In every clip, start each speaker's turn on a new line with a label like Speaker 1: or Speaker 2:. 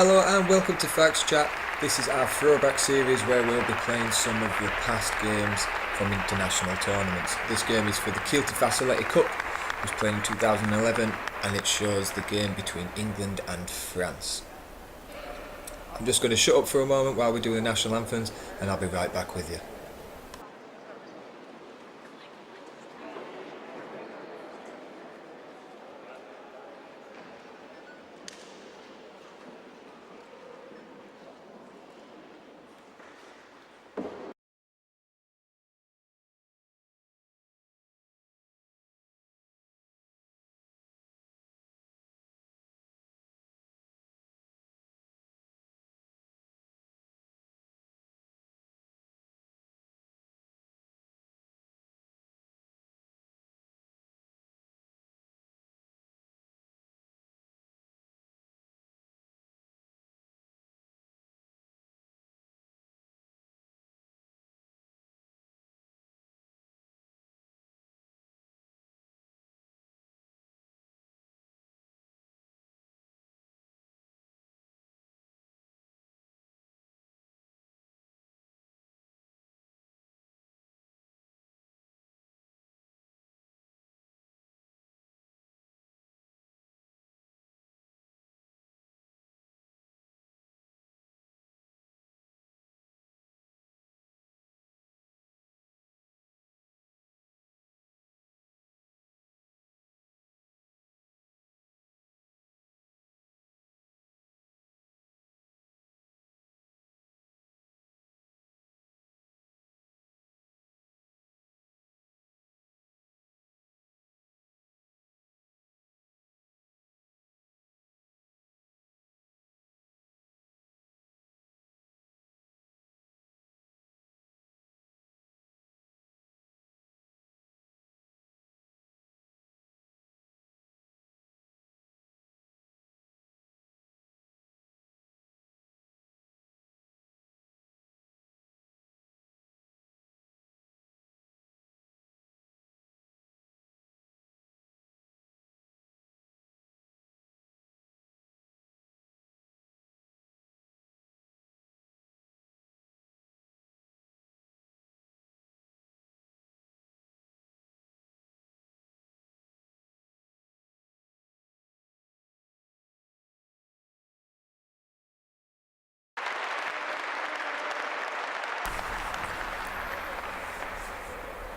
Speaker 1: Hello and welcome to Faxchat. This is our throwback series where we'll be playing some of the past games from international tournaments. This game is for the Kielty Fassolette Cup, it was played in 2011 and it shows the game between England and France. I'm just going to shut up for a moment while we do the national anthems and I'll be right back with you.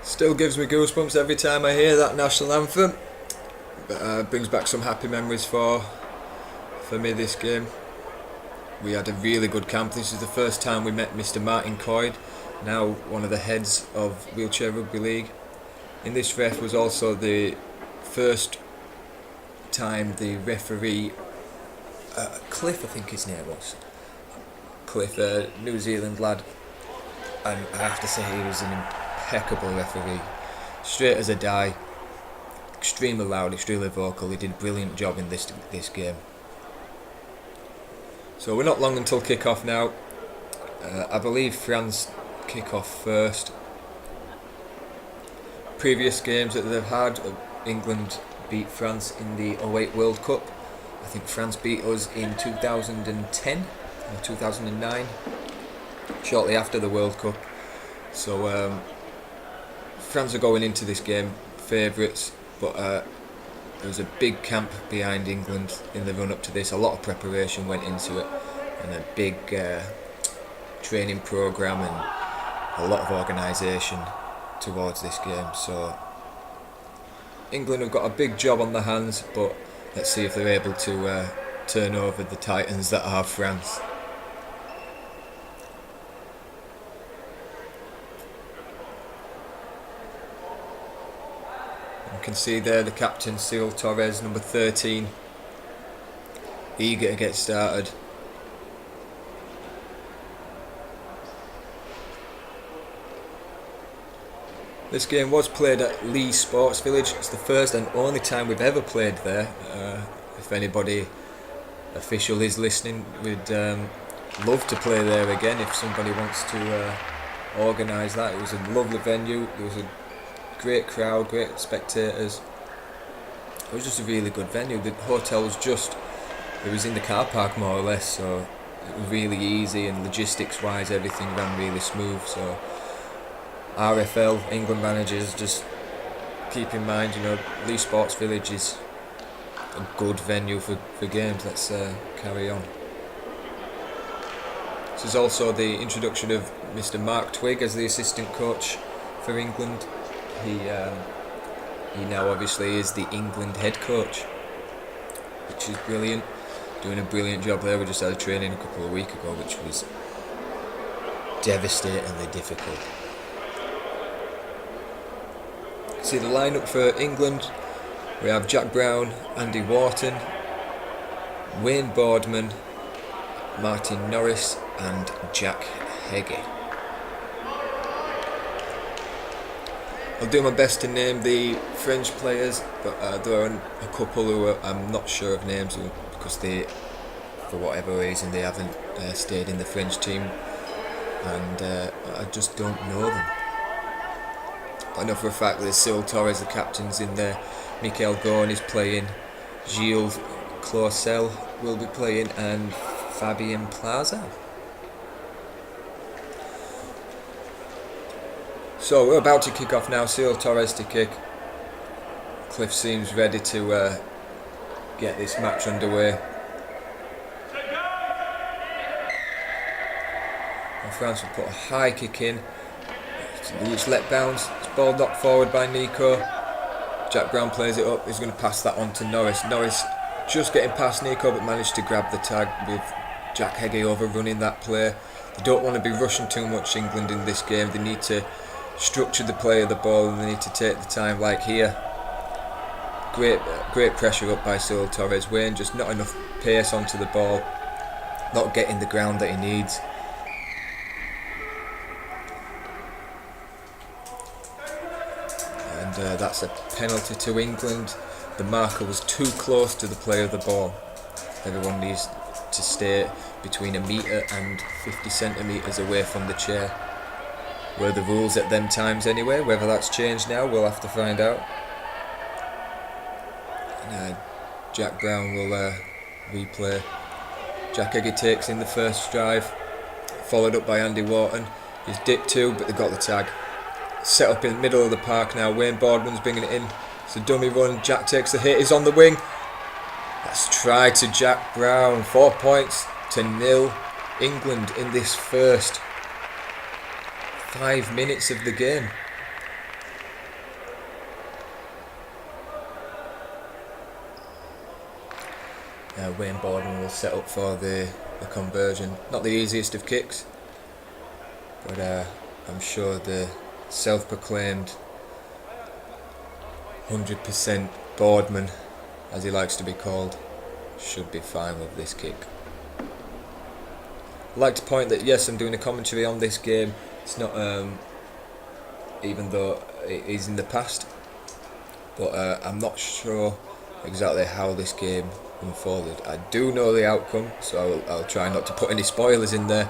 Speaker 1: Still gives me goosebumps every time I hear that national anthem. Brings back some happy memories for me this game. We had a really good camp. This is the first time we met Mr. Martin Coyd, now one of the heads of Wheelchair Rugby League. In this ref was also the first time the referee, Cliff I think his name was, Cliff, New Zealand lad, and I have to say he was an impeccable referee, straight as a die, extremely loud, extremely vocal. He did a brilliant job in this game. So we're not long until kick-off now. I believe France kick off first. Previous games that they've had, England beat France in the '08 World Cup. I think France beat us in 2010 or 2009, shortly after the World Cup. So France are going into this game favourites, but there was a big camp behind England in the run-up to this. A lot of preparation went into it, and a big training programme and a lot of organisation towards this game. So England have got a big job on their hands, but let's see if they're able to turn over the titans that are France. You can see there the captain, Cyril Torres, number 13, eager to get started. This game was played at Leigh Sports Village. It's the first and only time we've ever played there. If anybody official is listening, we'd love to play there again if somebody wants to organise that. It was a lovely venue. There was a great crowd, great spectators. It was just a really good venue. The hotel was just it was in the car park more or less, so it was really easy, and logistics wise everything ran really smooth. So RFL, England managers, just keep in mind, Leigh Sports Village is a good venue for games. Let's carry on. This is also the introduction of Mr. Mark Twigg as the assistant coach for England. He now obviously is the England head coach, which is brilliant. Doing a brilliant job there. We just had a training a couple of weeks ago, which was devastatingly difficult. See the lineup for England. We have Jack Brown, Andy Wharton, Wayne Boardman, Martin Norris and Jack Heggie. I'll do my best to name the French players, but there are a couple who I'm not sure of names because they, for whatever reason, they haven't stayed in the French team, and I just don't know them. I know for a fact that Cyril Torres, the captain's in there, Michael Gorn is playing, Gilles Clausel will be playing, and Fabien Plaza. So we're about to kick off now. Cyril Torres to kick. Cliff seems ready to get this match underway. And France will put a high kick in. It's let bounce. It's ball knocked forward by Nico. Jack Brown plays it up. He's going to pass that on to Norris. Norris just getting past Nico, but managed to grab the tag with Jack Heggie overrunning that play. They don't want to be rushing too much, England, in this game. They need to structure the play of the ball, and they need to take the time, like here. Great pressure up by Cyril Torres. Wayne just not enough pace onto the ball, not getting the ground that he needs. And that's a penalty to England. The marker was too close to the play of the ball. Everyone needs to stay between 1 metre and 50 centimetres away from the chair. Were the rules at them times anyway. Whether that's changed now, we'll have to find out. And, Jack Brown will replay. Jack Heggie takes in the first drive, followed up by Andy Wharton. He's dipped too, but they got the tag. Set up in the middle of the park now. Wayne Boardman's bringing it in. It's a dummy run. Jack takes the hit. He's on the wing. Let's try to Jack Brown. 4 points to 0. England in this first 5 minutes of the game. Wayne Boardman will set up for the conversion. Not the easiest of kicks, but I'm sure the self-proclaimed 100% Boardman, as he likes to be called, should be fine with this kick. I'd like to point that yes, I'm doing a commentary on this game. It's not, even though it is in the past, but I'm not sure exactly how this game unfolded. I do know the outcome, so I'll try not to put any spoilers in there,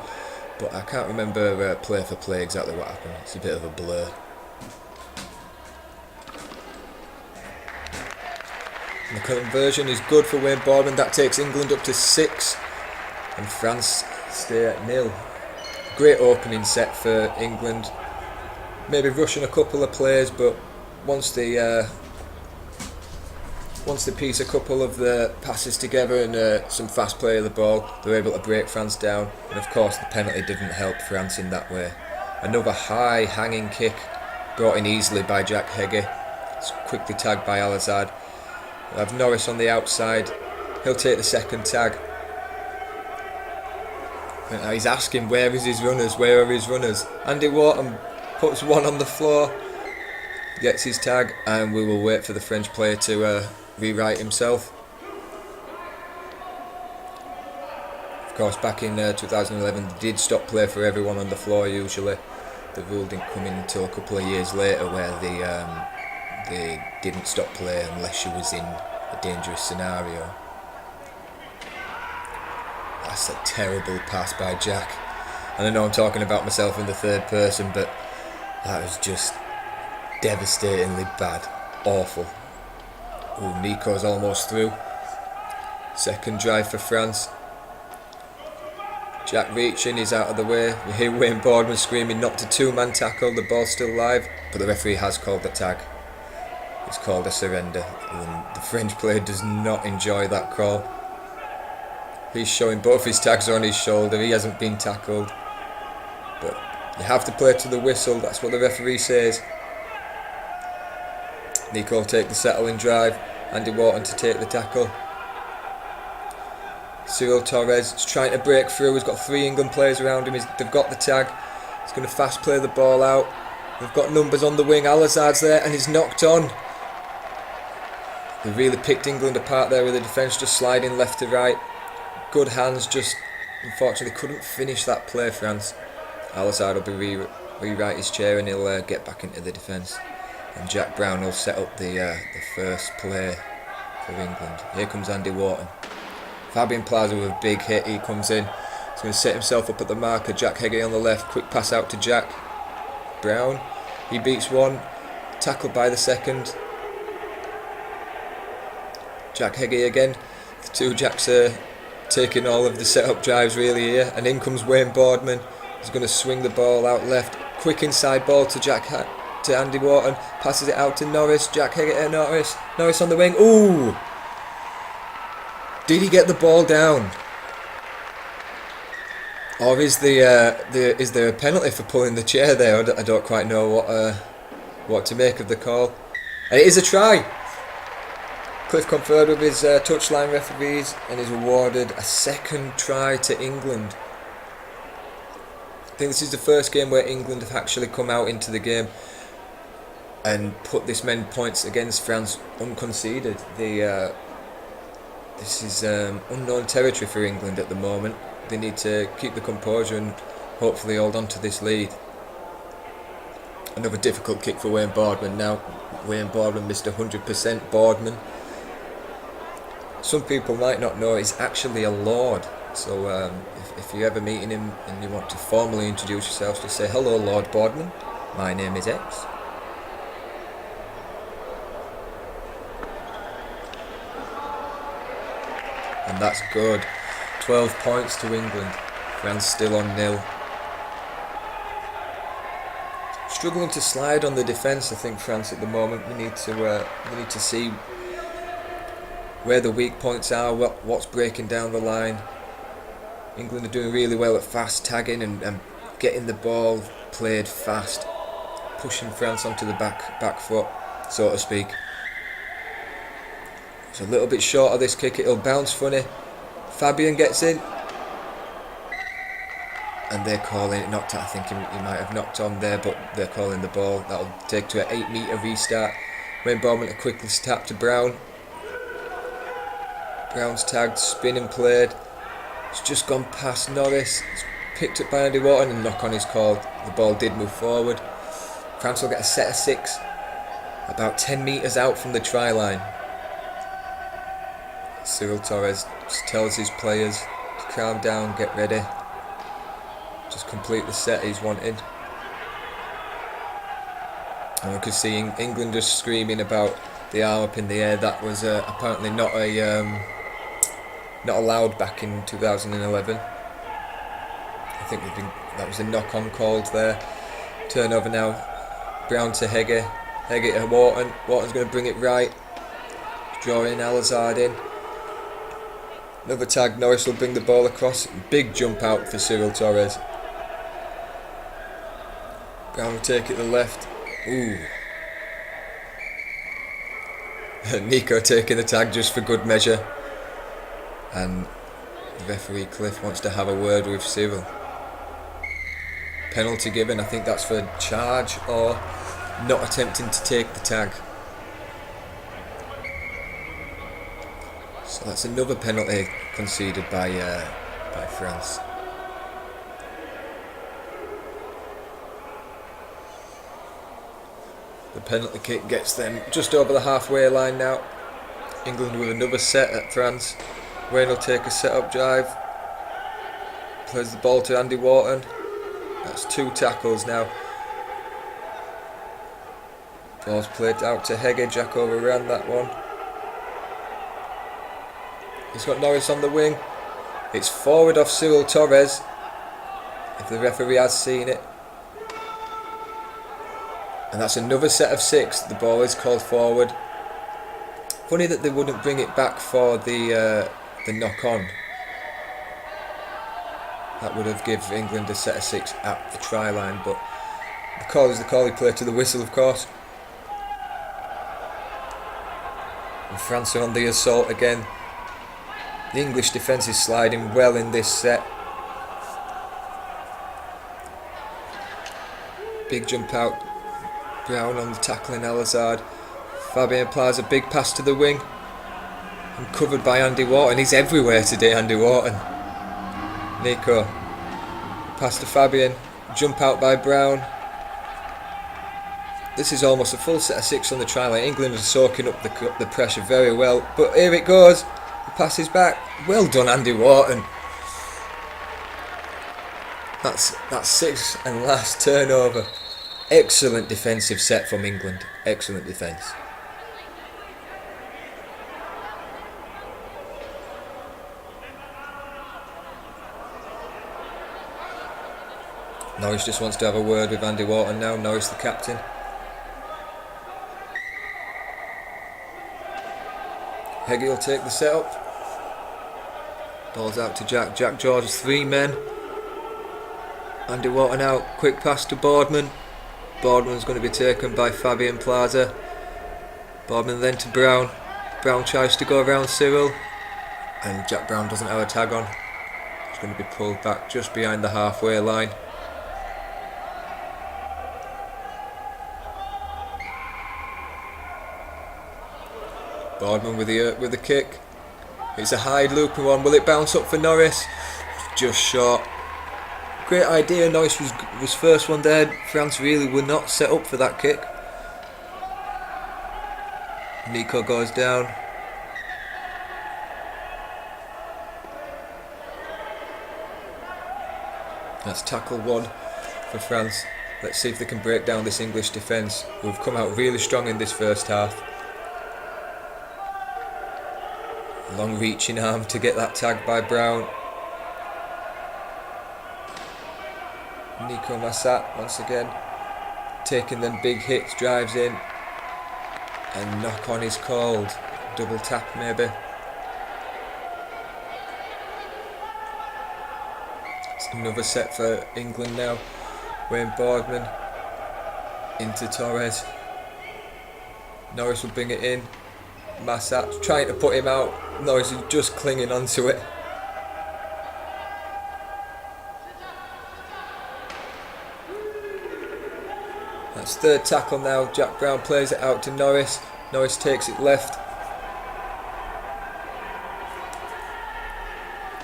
Speaker 1: but I can't remember play for play exactly what happened. It's a bit of a blur. And the conversion is good for Wayne Boardman. That takes England up to 6, and France stay at 0. Great opening set for England. Maybe rushing a couple of plays, but once they piece a couple of the passes together and some fast play of the ball, they're able to break France down. And of course the penalty didn't help France in that way. Another high hanging kick brought in easily by Jack Heggie. It's quickly tagged by Al-Azad. We have Norris on the outside. He'll take the second tag. And he's asking where is his runners, where are his runners. Andy Wharton puts one on the floor, gets his tag, and we will wait for the French player to rewrite himself. Of course, back in 2011 they did stop play for everyone on the floor usually. The rule didn't come in until a couple of years later, where they didn't stop play unless you was in a dangerous scenario. That's a terrible pass by Jack. And I know I'm talking about myself in the third person, but that was just devastatingly bad. Awful. Ooh, Nico's almost through. Second drive for France. Jack reaching, he's out of the way. We hear Wayne Boardman screaming, not a two-man tackle, the ball's still live, but the referee has called the tag. It's called a surrender, and the French player does not enjoy that call. He's showing both his tags on his shoulder, he hasn't been tackled. But you have to play to the whistle, that's what the referee says. Nico will take the settling drive, Andy Wharton to take the tackle. Cyril Torres is trying to break through. He's got 3 England players around him. They've got the tag. He's going to fast play the ball out. They've got numbers on the wing. Al-Azhar's there and he's knocked on. They really picked England apart there with the defence just sliding left to right. Good hands, just unfortunately couldn't finish that play, France. Al-Azhar will be rewrite his chair and he'll get back into the defence. And Jack Brown will set up the first play for England. Here comes Andy Wharton. Fabian Plaza with a big hit, he comes in. He's going to set himself up at the marker. Jack Heggie on the left, quick pass out to Jack Brown. He beats one, tackled by the second. Jack Heggie again. The two Jacks are taking all of the set-up drives really here. And in comes Wayne Boardman. He's going to swing the ball out left. Quick inside ball to Andy Wharton. Passes it out to Norris. Jack Heggie to Norris. Norris on the wing. Ooh! Did he get the ball down? Or is there a penalty for pulling the chair there? I don't quite know what to make of the call. And it is a try. Cliff conferred with his touchline referees and is awarded a second try to England. I think this is the first game where England have actually come out into the game and put this many points against France unconceded. This is unknown territory for England at the moment. They need to keep the composure and hopefully hold on to this lead. Another difficult kick for Wayne Boardman now. Wayne Boardman, Mr. 100% Boardman. Some people might not know he's actually a Lord. So if you're ever meeting him and you want to formally introduce yourself, just say, "Hello, Lord Boardman. My name is X." And that's good. 12 points to England. France still on 0. Struggling to slide on the defence, I think, France at the moment. We need to see where the weak points are, what's breaking down the line. England are doing really well at fast tagging and getting the ball played fast, pushing France onto the back foot, so to speak. It's a little bit short of this kick, it'll bounce funny. Fabian gets in. And they're calling it knocked out. I think he might have knocked on there, but they're calling the ball. That'll take to an 8-metre restart. Wayne Boardman to quickly tap to Brown. Brown's tagged, spin and played. It's just gone past Norris. It's picked up by Andy Wharton and knock on is called. The ball did move forward. France will get a set of 6. About 10 metres out from the try line. Cyril Torres just tells his players to calm down, get ready. Just complete the set he's wanted. And we could see England just screaming about the arm up in the air. That was apparently not allowed back in 2011. I think that was a knock-on called there. Turnover now. Brown to Heggie. Heggie to Wharton. Wharton's going to bring it right. Drawing Al-Azhar in. Another tag. Norris will bring the ball across. Big jump out for Cyril Torres. Brown will take it to the left. Ooh. Nico taking the tag just for good measure. And the referee Cliff wants to have a word with Cyril. Penalty given. I think that's for charge or not attempting to take the tag. So that's another penalty conceded by France. The penalty kick gets them just over the halfway line now. England with another set at France. Wayne will take a set-up drive. Plays the ball to Andy Wharton. That's 2 tackles now. Ball's played out to Heggie. Jack overran that one. He's got Norris on the wing. It's forward off Cyril Torres, if the referee has seen it. And that's another set of 6. The ball is called forward. Funny that they wouldn't bring it back for the knock on. That would have given England a set of 6 at the try line, but the call is the call. He played to the whistle, of course. And France are on the assault again. The English defence is sliding well in this set. Big jump out. Brown on the tackling Al-Azhar. Fabien Plaza, big pass to the wing. And covered by Andy Wharton. He's everywhere today, Andy Wharton. Nico. Pass to Fabien. Jump out by Brown. This is almost a full set of 6 on the try line. England are soaking up the pressure very well. But here it goes. The pass is back. Well done, Andy Wharton. That's 6th and last turnover. Excellent defensive set from England. Excellent defence. Norris just wants to have a word with Andy Wharton now. Norris, the captain. Heggie will take the set up. Ball's out to Jack. Jack George, 3 men. Andy Wharton out. Quick pass to Boardman. Boardman's going to be taken by Fabien Plaza. Boardman then to Brown. Brown tries to go around Cyril. And Jack Brown doesn't have a tag on. He's going to be pulled back just behind the halfway line. Boardman with the kick. It's a high looping one. Will it bounce up for Norris? Just short. Great idea. Norris was first one there. France really were not set up for that kick. Nico goes down. That's tackle 1 for France. Let's see if they can break down this English defence, who have come out really strong in this first half. Long reaching arm to get that tag by Brown. Nico Massat once again taking them big hits, drives in, and knock on is called. Double tap maybe. It's another set for England now. Wayne Boardman into Torres. Norris will bring it in. Massat trying to put him out. Norris is just clinging onto it. That's 3rd tackle now. Jack Brown plays it out to Norris. Norris takes it left.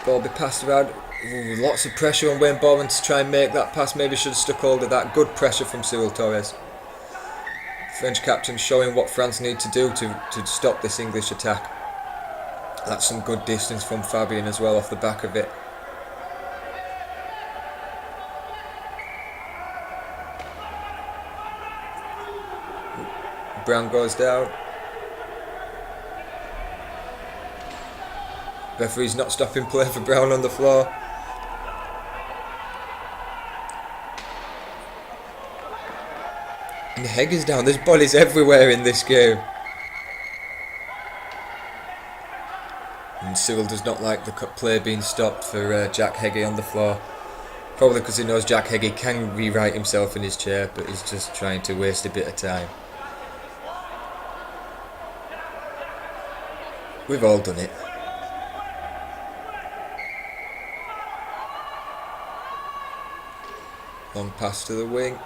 Speaker 1: Ball be passed around. Ooh, lots of pressure on Wayne Bourne to try and make that pass. Maybe should have stuck hold of that. Good pressure from Cyril Torres. French captain showing what France need to do to stop this English attack. That's some good distance from Fabien as well off the back of it. Brown goes down. Referee's not stopping play for Brown on the floor. And Hegg's down. There's bodies everywhere in this game. And Cyril does not like the play being stopped for Jack Heggie on the floor. Probably because he knows Jack Heggie can rewrite himself in his chair, but he's just trying to waste a bit of time. We've all done it. Long pass to the wing.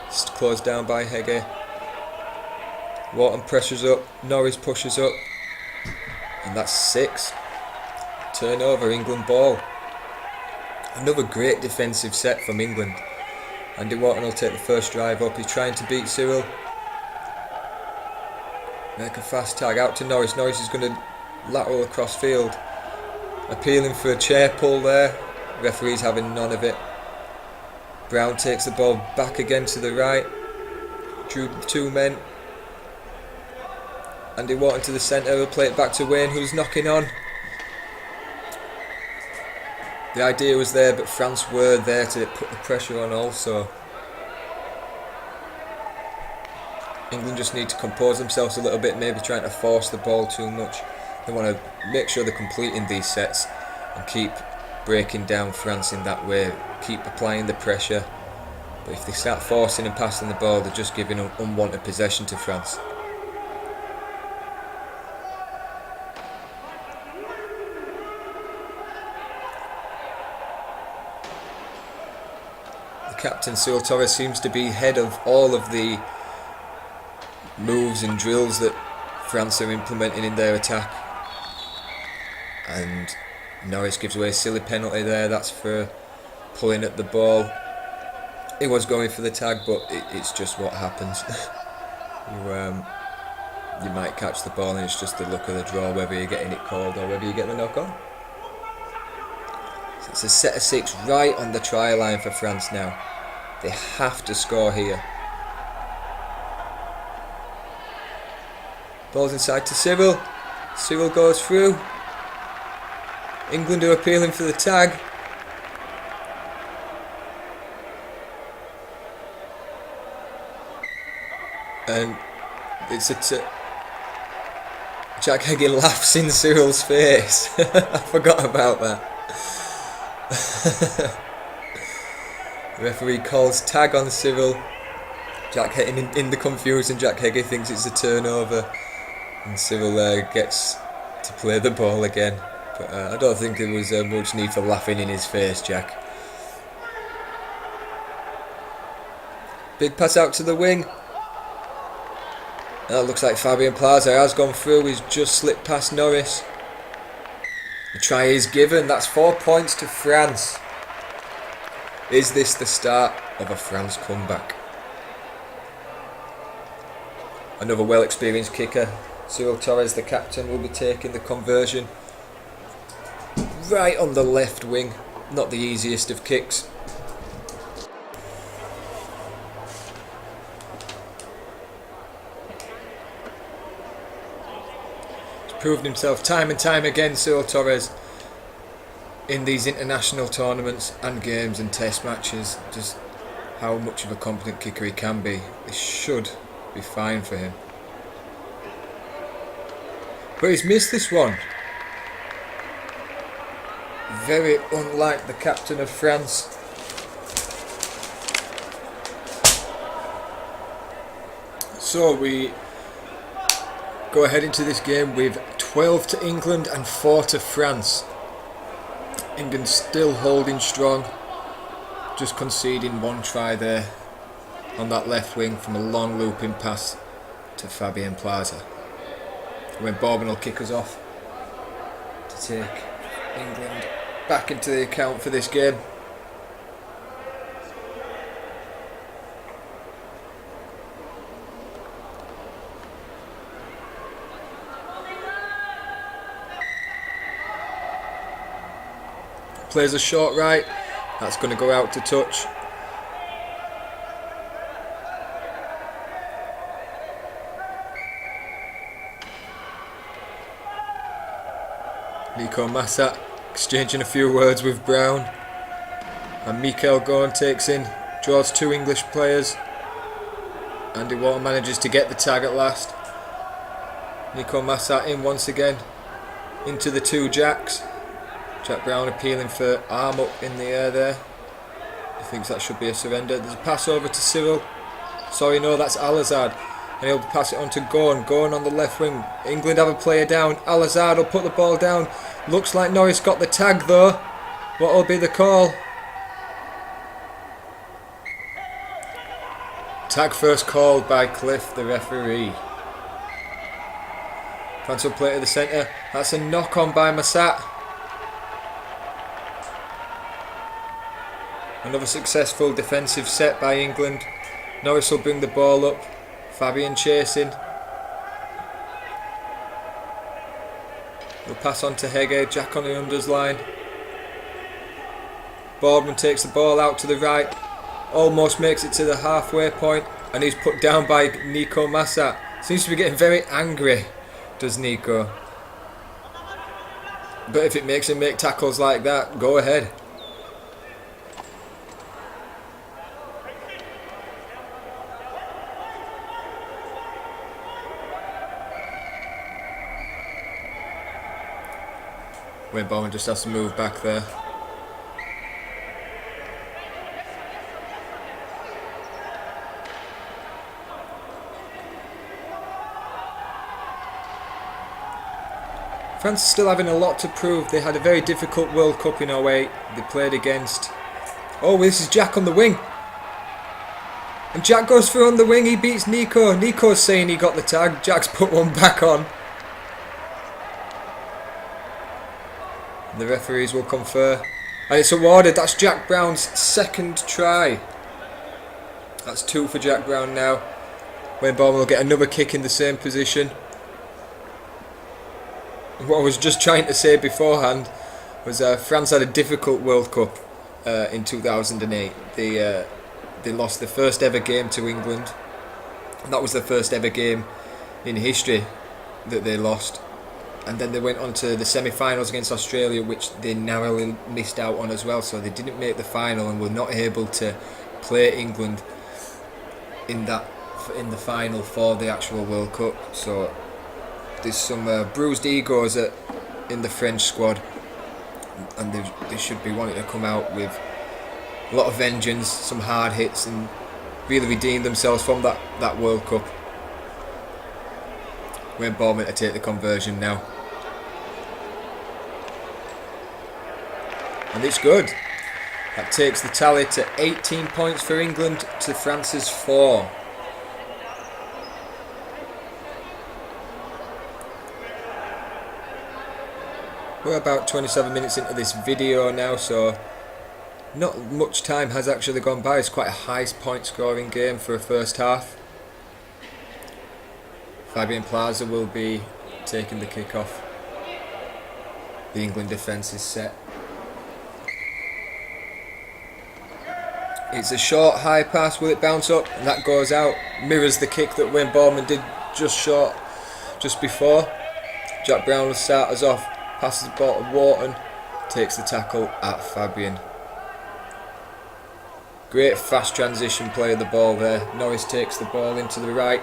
Speaker 1: It's closed down by Heggie. Wharton pressures up. Norris pushes up. And that's 6. Turnover, England ball. Another great defensive set from England. Andy Wharton will take the first drive up. He's trying to beat Cyril. Make a fast tag out to Norris. Norris is going to lateral across field. Appealing for a chair pull there. Referee's having none of it. Brown takes the ball back again to the right. Drew 2 men. Andy Wharton to the centre. Will play it back to Wayne, who's knocking on. The idea was there, but France were there to put the pressure on also. England just need to compose themselves a little bit, maybe trying to force the ball too much. They want to make sure they're completing these sets and keep breaking down France in that way, keep applying the pressure. But if they start forcing and passing the ball, they're just giving unwanted possession to France. The captain, Cyril Torres, seems to be head of all of the moves and drills that France are implementing in their attack. And Norris gives away a silly penalty there. That's for pulling at the ball. He was going for the tag, but it's just what happens. You might catch the ball and it's just the luck of the draw whether you're getting it called or whether you get the knock on. So it's a set of 6 right on the try line for France now. They have to score here. Ball's inside to Cyril. Cyril goes through. England are appealing for the tag. And it's Jack Higgin laughs in Cyril's face. I forgot about that. The referee calls tag on Cyril. Jack Higgin in the confusion. Jack Higgin thinks it's a turnover, and Cyril gets to play the ball again. But I don't think there was much need for laughing in his face, Jack. Big pass out to the wing. And that looks like Fabian Plaza has gone through. He's just slipped past Norris. The try is given. That's 4 points to France. Is this the start of a France comeback? Another well-experienced kicker, Cyril Torres, the captain, will be taking the conversion. Right on the left wing. Not the easiest of kicks. He's proved himself time and time again, Cyril Torres, in these international tournaments and games and test matches. Just how much of a competent kicker he can be. This should be fine for him. But he's missed this one. Very unlike the captain of France. So we go ahead into this game with 12 to England and 4 to France. England still holding strong, just conceding one try there on that left wing from a long looping pass to Fabian Plaza. When Bourbon will kick us off to take England back into the account for this game. Plays a short right, that's going to go out to touch. Nico Massat exchanging a few words with Brown, and Mikel Gorn takes in, draws 2 English players. Andy Water manages to get the tag at last. Nico Massat in once again, into the 2 Jacks. Jack Brown appealing for arm up in the air there. He thinks that should be a surrender. There's a pass over to Cyril. Sorry, no, that's Al-Azhar. And he'll pass it on to Gorn. Gorn on the left wing. England have a player down. Al-Azhar will put the ball down. Looks like Norris got the tag though. What will be the call? Tag first called by Cliff, the referee. France will play to the centre. That's a knock on by Massat. Another successful defensive set by England. Norris will bring the ball up. Fabian chasing. He'll pass on to Hege. Jack on the unders line. Boardman takes the ball out to the right. Almost makes it to the halfway point. And he's put down by Nico Massat. Seems to be getting very angry, does Nico. But if it makes him make tackles like that, go ahead. Wayne Bowman just has to move back there. France still having a lot to prove. They had a very difficult World Cup in 08. They played against... Oh, this is Jack on the wing. And Jack goes through on the wing. He beats Nico. Nico's saying he got the tag. Jack's put one back on. The referees will confer. And it's awarded. That's Jack Brown's second try. That's 2 for Jack Brown now. Wayne Bowman will get another kick in the same position. What I was just trying to say beforehand was France had a difficult World Cup in 2008. They lost the first ever game to England. And that was the first ever game in history that they lost. And then they went on to the semi-finals against Australia, which they narrowly missed out on as well. So they didn't make the final and were not able to play England in the final for the actual World Cup. So there's some bruised egos in the French squad, and they should be wanting to come out with a lot of vengeance, some hard hits, and really redeem themselves from that World Cup. Wayne Bowman to take the conversion now. And it's good. That takes the tally to 18 points for England to France's 4. We're about 27 minutes into this video now, so not much time has actually gone by. It's quite a high point scoring game for a first half. Fabian Plaza will be taking the kick off. The England defence is set. It's a short high pass. Will it bounce up? And that goes out. Mirrors the kick that Wayne Bowman did just before. Jack Brown will start us off. Passes the ball to Wharton. Takes the tackle at Fabian. Great fast transition play of the ball there. Norris takes the ball into the right.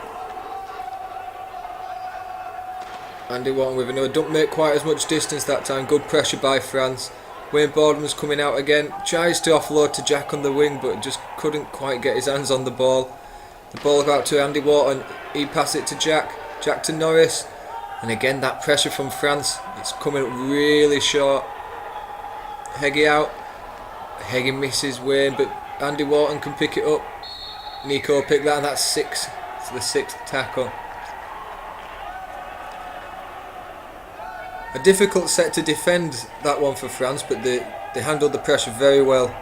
Speaker 1: Andy Wharton with another. Don't make quite as much distance that time. Good pressure by France. Wayne Boardman's coming out again. Tries to offload to Jack on the wing, but just couldn't quite get his hands on the ball. The ball out to Andy Wharton. He pass it to Jack. Jack to Norris. And again, that pressure from France. It's coming up really short. Heggie out. Heggie misses Wayne, but Andy Wharton can pick it up. Nico picked that, and that's 6. It's the 6th tackle. A difficult set to defend, that one for France, but they handled the pressure very well.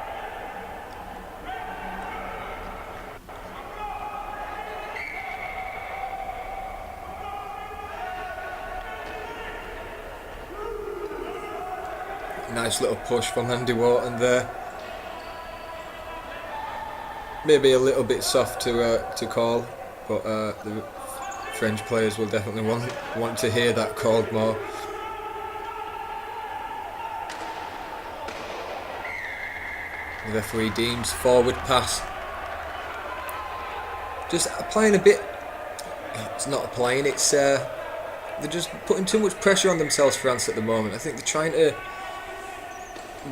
Speaker 1: Nice little push from Andy Wharton there. Maybe a little bit soft to call, but the French players will definitely want to hear that called more. The referee deems forward pass. Just applying a bit. It's not applying. It's they're just putting too much pressure on themselves, France, at the moment. I think they're trying to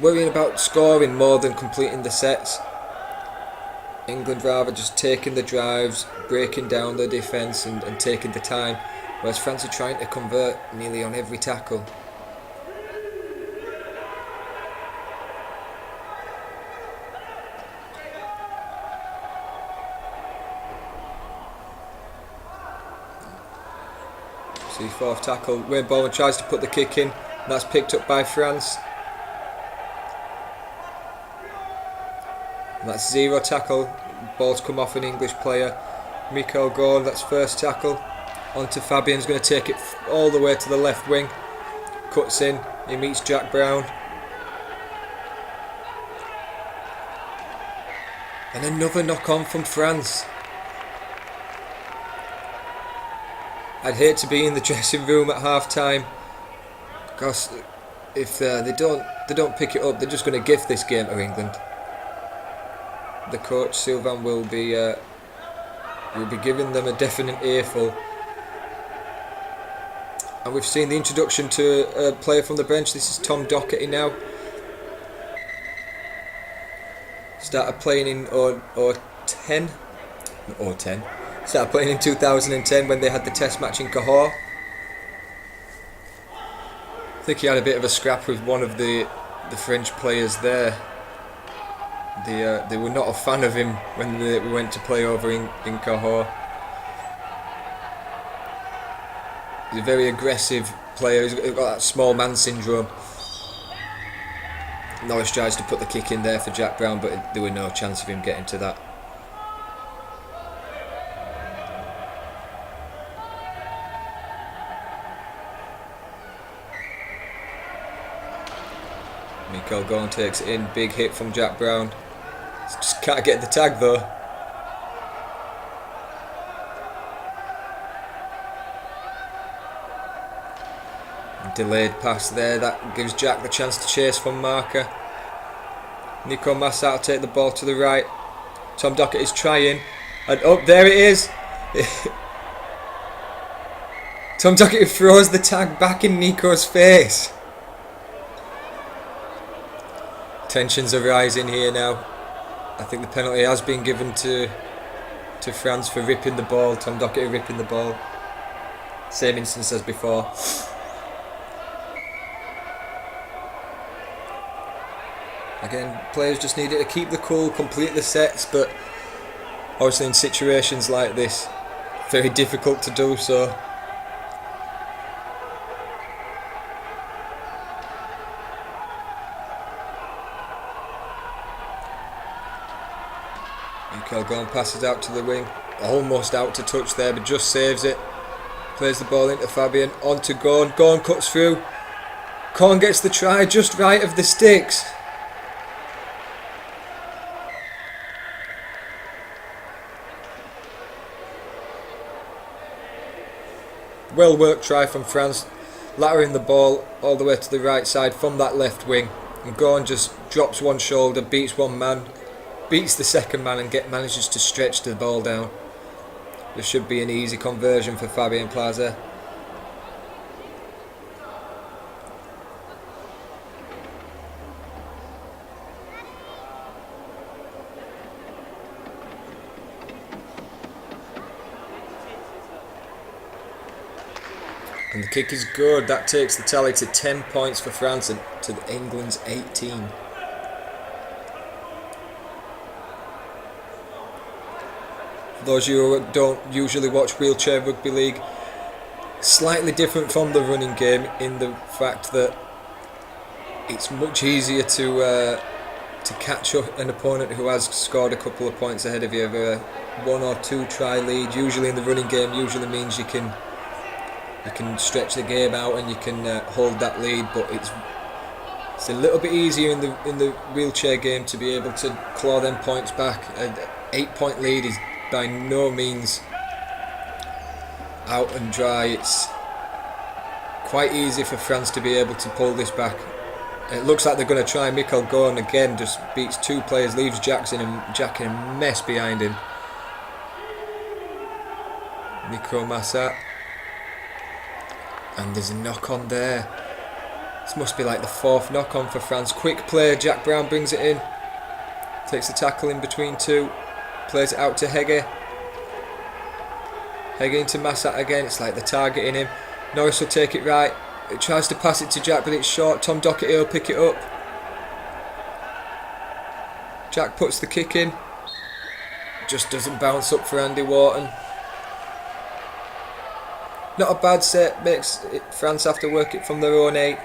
Speaker 1: worrying about scoring more than completing the sets. England rather just taking the drives, breaking down their defence and taking the time, whereas France are trying to convert nearly on every tackle. See, 4th tackle. Wayne Bowman tries to put the kick in. And that's picked up by France. And that's 0 tackle. Ball's come off an English player. Mikael Gorn, that's 1st tackle. On to Fabian's going to take it all the way to the left wing. Cuts in. He meets Jack Brown. And another knock on from France. I'd hate to be in the dressing room at half time, because if they don't pick it up, they're just going to gift this game to England. The coach Sylvain will be giving them a definite earful. And we've seen the introduction to a player from the bench. This is Tom Docherty now. Started playing in 010. Started playing in 2010 when they had the test match in Cahors. I think he had a bit of a scrap with one of the French players there. They were not a fan of him when we went to play over in Cahors. He's a very aggressive player. He's got that small man syndrome. Norris tries to put the kick in there for Jack Brown, but there were no chance of him getting to that. Michael Gorn takes it in. Big hit from Jack Brown. Just can't get the tag though. Delayed pass there, that gives Jack the chance to chase from marker. Nico Massat will take the ball to the right. Tom Docherty is trying, and there it is. Tom Docherty throws the tag back in Nico's face. Tensions are rising here now. I think the penalty has been given to France for ripping the ball. Tom Docherty ripping the ball. Same instance as before. Again, players just needed to keep the cool, complete the sets, but obviously in situations like this, very difficult to do so. Michael Gorn passes out to the wing, almost out to touch there, but just saves it. Plays the ball into Fabian, on to Gorn. Gorn cuts through. Gorn gets the try just right of the sticks. Well worked try from France, lattering the ball all the way to the right side from that left wing, and Gorn just drops one shoulder, beats one man, beats the second man, and manages to stretch the ball down. This should be an easy conversion for Fabien Plaza. And the kick is good. That takes the tally to 10 points for France and to England's 18. For those of you who don't usually watch wheelchair rugby league, slightly different from the running game in the fact that it's much easier to catch up an opponent who has scored a couple of points ahead of you. A 1 or 2 try lead usually in the running game usually means you can stretch the game out and you can hold that lead, but it's a little bit easier in the wheelchair game to be able to claw them points back. An 8-point lead is by no means out and dry. It's quite easy for France to be able to pull this back. It looks like they're going to try. Michael Gorn again just beats 2 players, leaves Jack in a mess behind him. Nico Massat. And there's a knock on there. This must be like the 4th knock on for France. Quick play, Jack Brown brings it in. Takes the tackle in between 2. Plays it out to Hege. Hege into Massat again. It's like they're targeting him. Norris will take it right. It tries to pass it to Jack, but it's short. Tom Docherty will pick it up. Jack puts the kick in. Just doesn't bounce up for Andy Wharton. Not a bad set, makes France have to work it from their own 8.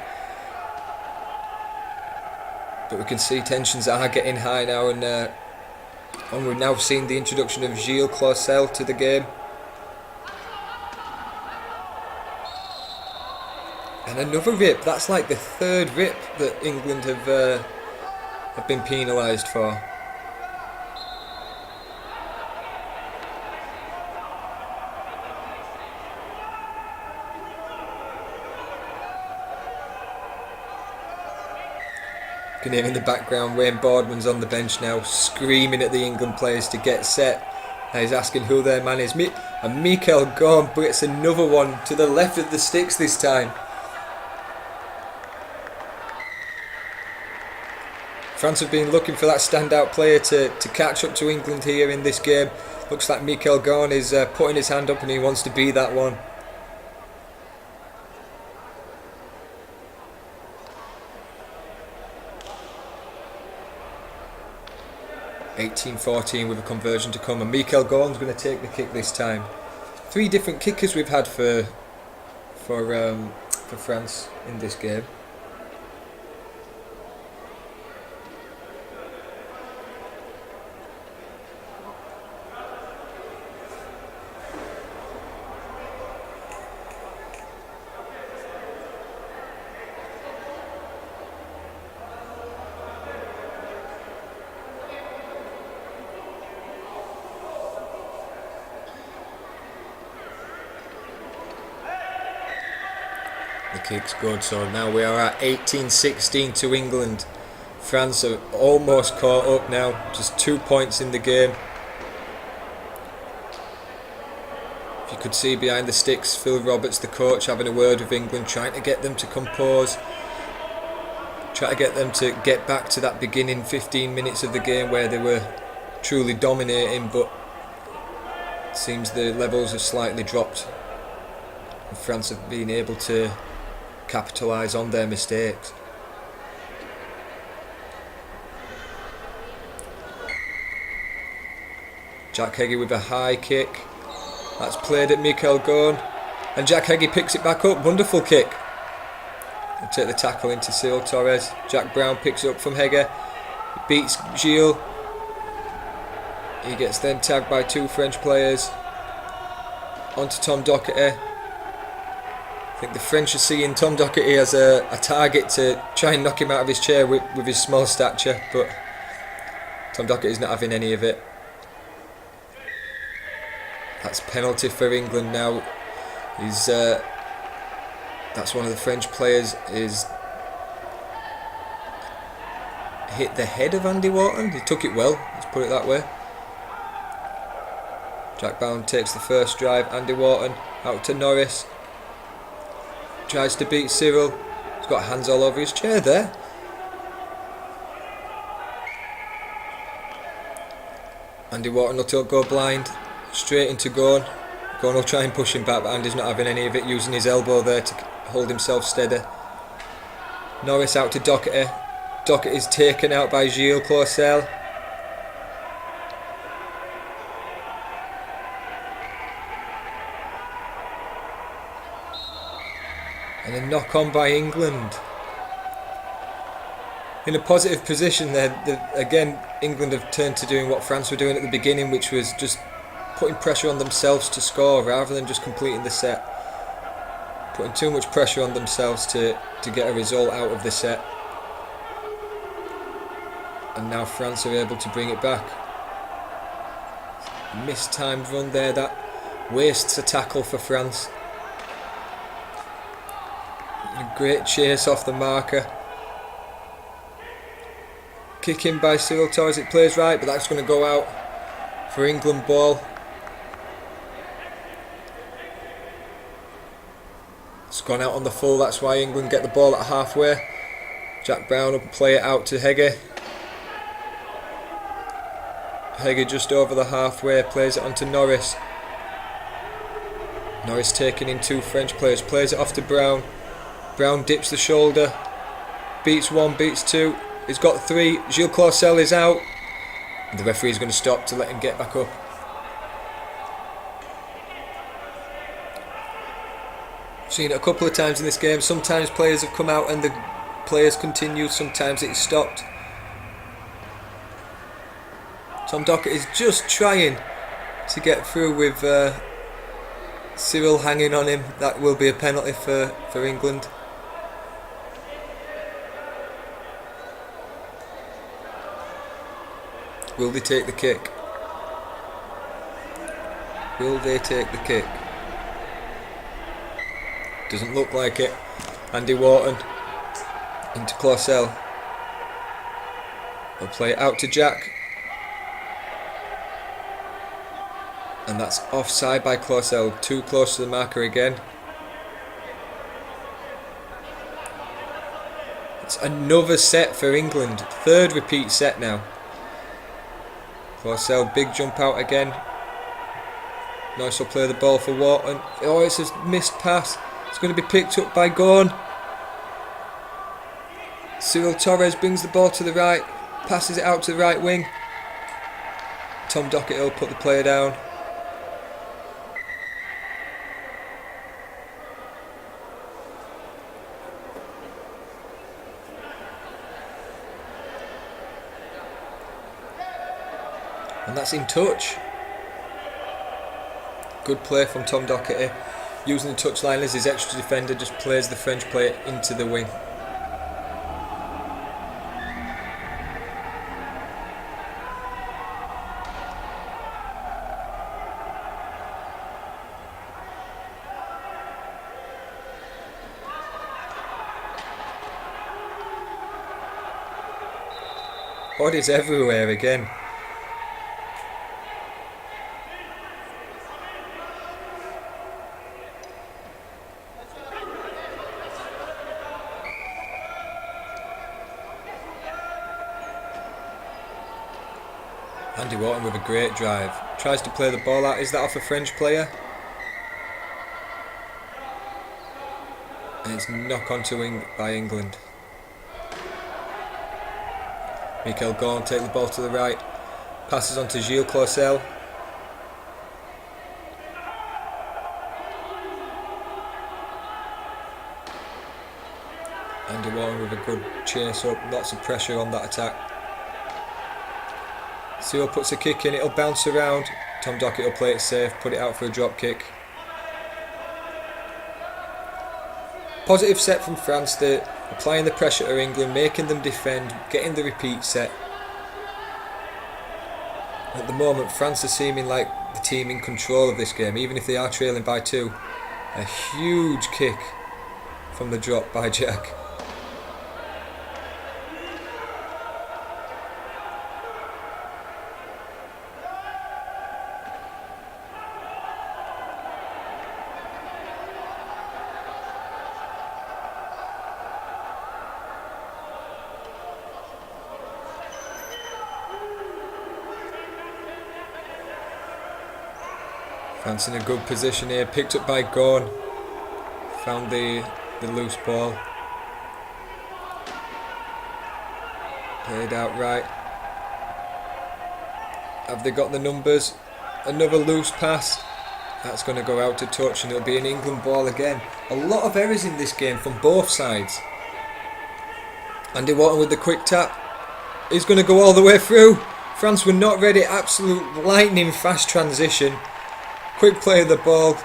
Speaker 1: But we can see tensions are getting high now, and we've now seen the introduction of Gilles Clausel to the game. And another rip, that's like the 3rd rip that England have been penalised for. You can hear in the background Wayne Boardman's on the bench now, screaming at the England players to get set. He's asking who their man is. And Mikel Gorn gets another one to the left of the sticks this time. France have been looking for that standout player to catch up to England here in this game. Looks like Mikel Gorn is putting his hand up and he wants to be that one. (18-14) with a conversion to come, and Mikel Gorn's going to take the kick this time. 3 different kickers we've had for France in this game. The kick's good, so now we are at 18-16 to England. France are almost caught up now, just 2 points in the game. If you could see behind the sticks, Phil Roberts, the coach, having a word with England, trying to get them to compose, try to get them to get back to that beginning 15 minutes of the game where they were truly dominating, but it seems the levels have slightly dropped and France have been able to capitalise on their mistakes. Jack Heggie with a high kick. That's played at Mikel Gorn, and Jack Heggie picks it back up. Wonderful kick. He'll take the tackle into Cyril Torres. Jack Brown picks it up from Heggie. Beats Gilles. He gets then tagged by 2 French players. Onto Tom Doherty. I think the French are seeing Tom Doherty as a target to try and knock him out of his chair with his small stature, but Tom Doherty's not having any of it. That's penalty for England now. That's one of the French players is hit the head of Andy Wharton. He took it well, let's put it that way. Jack Brown takes the first drive. Andy Wharton out to Norris. Tries to beat Cyril. He's got hands all over his chair there. Andy Wharton will go blind. Straight into Gorn. Gorn will try and push him back, but Andy's not having any of it, using his elbow there to hold himself steady. Norris out to Doherty. Doherty is taken out by Gilles Clausel. And a knock on by England. In a positive position there. Again, England have turned to doing what France were doing at the beginning, which was just putting pressure on themselves to score rather than just completing the set. Putting too much pressure on themselves to get a result out of the set. And now France are able to bring it back. Mistimed run there, that wastes a tackle for France. A great chase off the marker. Kick in by Cyril Torres, it plays right, but that's going to go out for England ball. It's gone out on the full, that's why England get the ball at halfway. Jack Brown will play it out to Heggie. Heggie just over the halfway, plays it onto Norris. Norris taking in 2 French players, plays it off to Brown. Brown dips the shoulder, beats 1, beats 2, he's got 3, Gilles Clausel is out, and the referee is going to stop to let him get back up. Seen it a couple of times in this game, sometimes players have come out and the players continue, sometimes it's stopped. Tom Doherty is just trying to get through with Cyril hanging on him. That will be a penalty for England. Will they take the kick? Will they take the kick? Doesn't look like it. Andy Wharton into Clausel. They'll play it out to Jack. And that's offside by Clausel. Too close to the marker again. It's another set for England. Third repeat set now. Clausel, big jump out again. Nice will play the ball for Wharton. Oh, it's a missed pass. It's going to be picked up by Gorn. Cyril Torres brings the ball to the right. Passes it out to the right wing. Tom Docherty will put the player down. And that's in touch. Good play from Tom Docherty. Using the touchline as his extra defender, just plays the French player into the wing. Bodies everywhere again. Andy Wharton with a great drive. Tries to play the ball out. Is that off a French player? And it's knock onto wing by England. Michael Gorn take the ball to the right. Passes on to Gilles Clausel. Andy Wharton with a good chase up. Lots of pressure on that attack. Cyril puts a kick in. It'll bounce around. Tom Docherty will play it safe. Put it out for a drop kick. Positive set from France. They're applying the pressure to England, making them defend, getting the repeat set. At the moment, France are seeming like the team in control of this game, even if they are trailing by 2. A huge kick from the drop by Jack. France in a good position here, picked up by Gorn. Found the loose ball. Played out right. Have they got the numbers? Another loose pass. That's going to go out to touch and it'll be an England ball again. A lot of errors in this game from both sides. Andy Wharton with the quick tap. He's going to go all the way through. France were not ready. Absolute lightning fast transition. Quick play of the ball,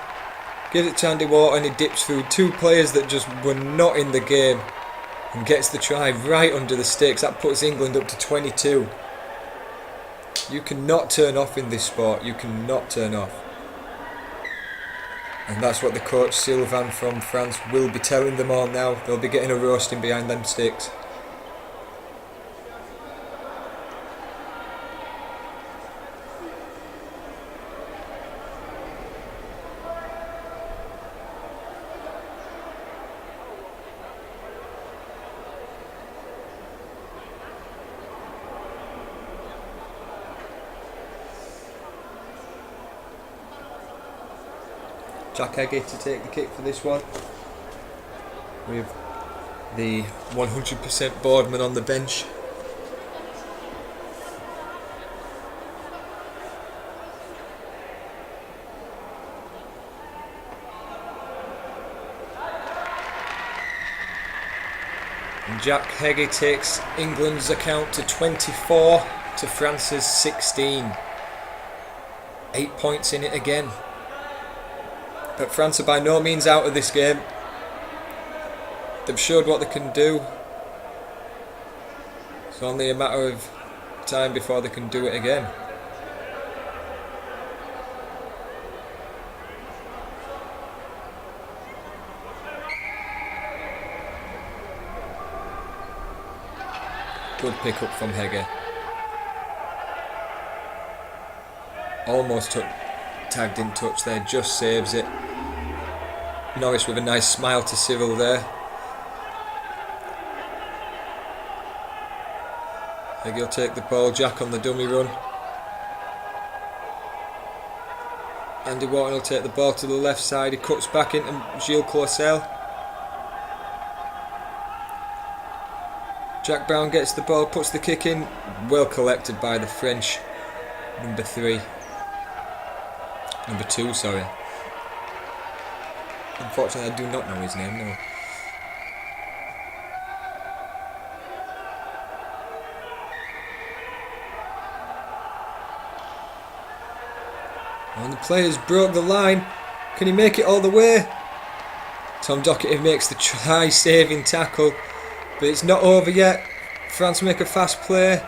Speaker 1: gives it to Andy Wharton, he dips through 2 players that just were not in the game and gets the try right under the sticks. That puts England up to 22. You cannot turn off in this sport, you cannot turn off. And that's what the coach Sylvain from France will be telling them all now. They'll be getting a roasting behind them sticks. Jack Eggy to take the kick for this one, with the 100% Boardman on the bench. And Jack Heggie takes England's account to 24 to France's 16. 8 points in it again. But France are by no means out of this game. They've showed what they can do. It's only a matter of time before they can do it again. Good pick up from Heggie. Almost took Tag didn't touch there, just saves it. Norris with a nice smile to Cyril there. He'll take the ball, Jack on the dummy run. Andy Wharton will take the ball to the left side, he cuts back into Gilles Claussel. Jack Brown gets the ball, puts the kick in, well collected by the French. Number 2, sorry. Unfortunately, I do not know his name, no. And the players broke the line. Can he make it all the way? Tom Docherty makes the try-saving tackle, but it's not over yet. France make a fast play.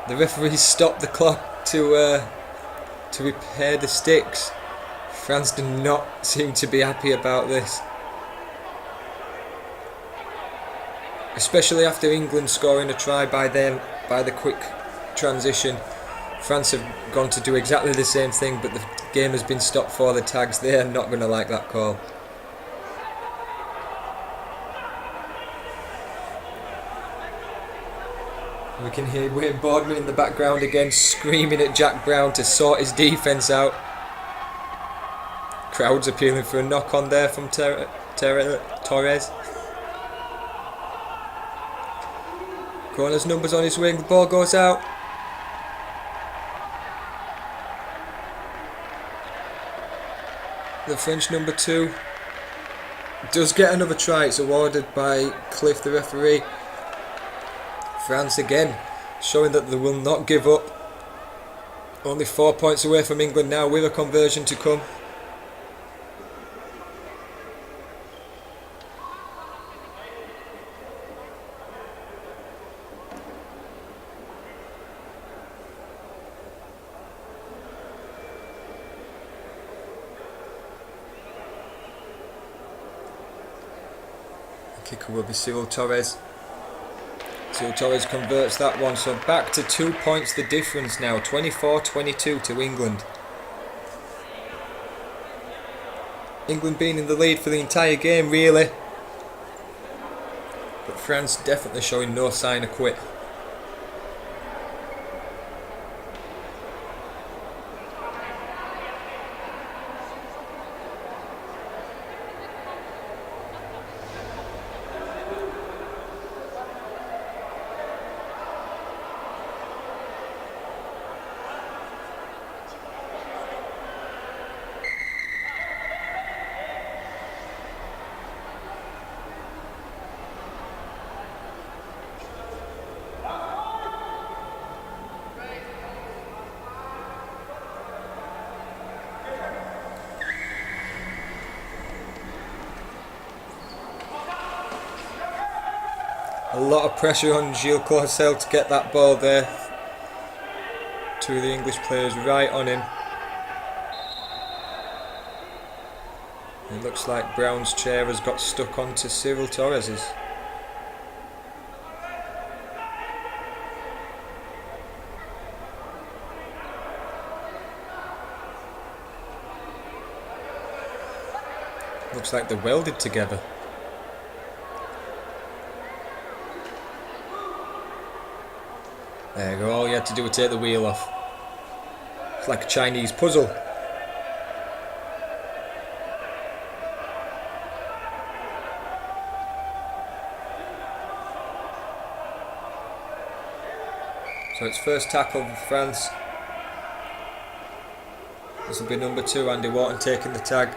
Speaker 1: The referees stop the clock to repair the sticks. France do not seem to be happy about this, especially after England scoring a try by the quick transition. France have gone to do exactly the same thing, but the game has been stopped for the tags. They are not going to like that call. We can hear Wayne Boardman in the background again screaming at Jack Brown to sort his defence out. Crowd's appealing for a knock on there from Torres. Corner's numbers on his wing, the ball goes out. The French number 2 does get another try. It's awarded by Cliff, the referee. France again showing that they will not give up. Only 4 points away from England now with a conversion to come. Kicker will be Cyril Torres. Cyril Torres converts that one, so back to 2 points the difference now, 24-22 to England. England being in the lead for the entire game really, but France definitely showing no sign of quit. A lot of pressure on Gilles Claussel to get that ball there. Two of the English players right on him. It looks like Brown's chair has got stuck onto Cyril Torres's. Looks like they're welded together. There you go, all you had to do was take the wheel off. It's like a Chinese puzzle. So it's first tackle for France. This will be number 2, Andy Wharton taking the tag.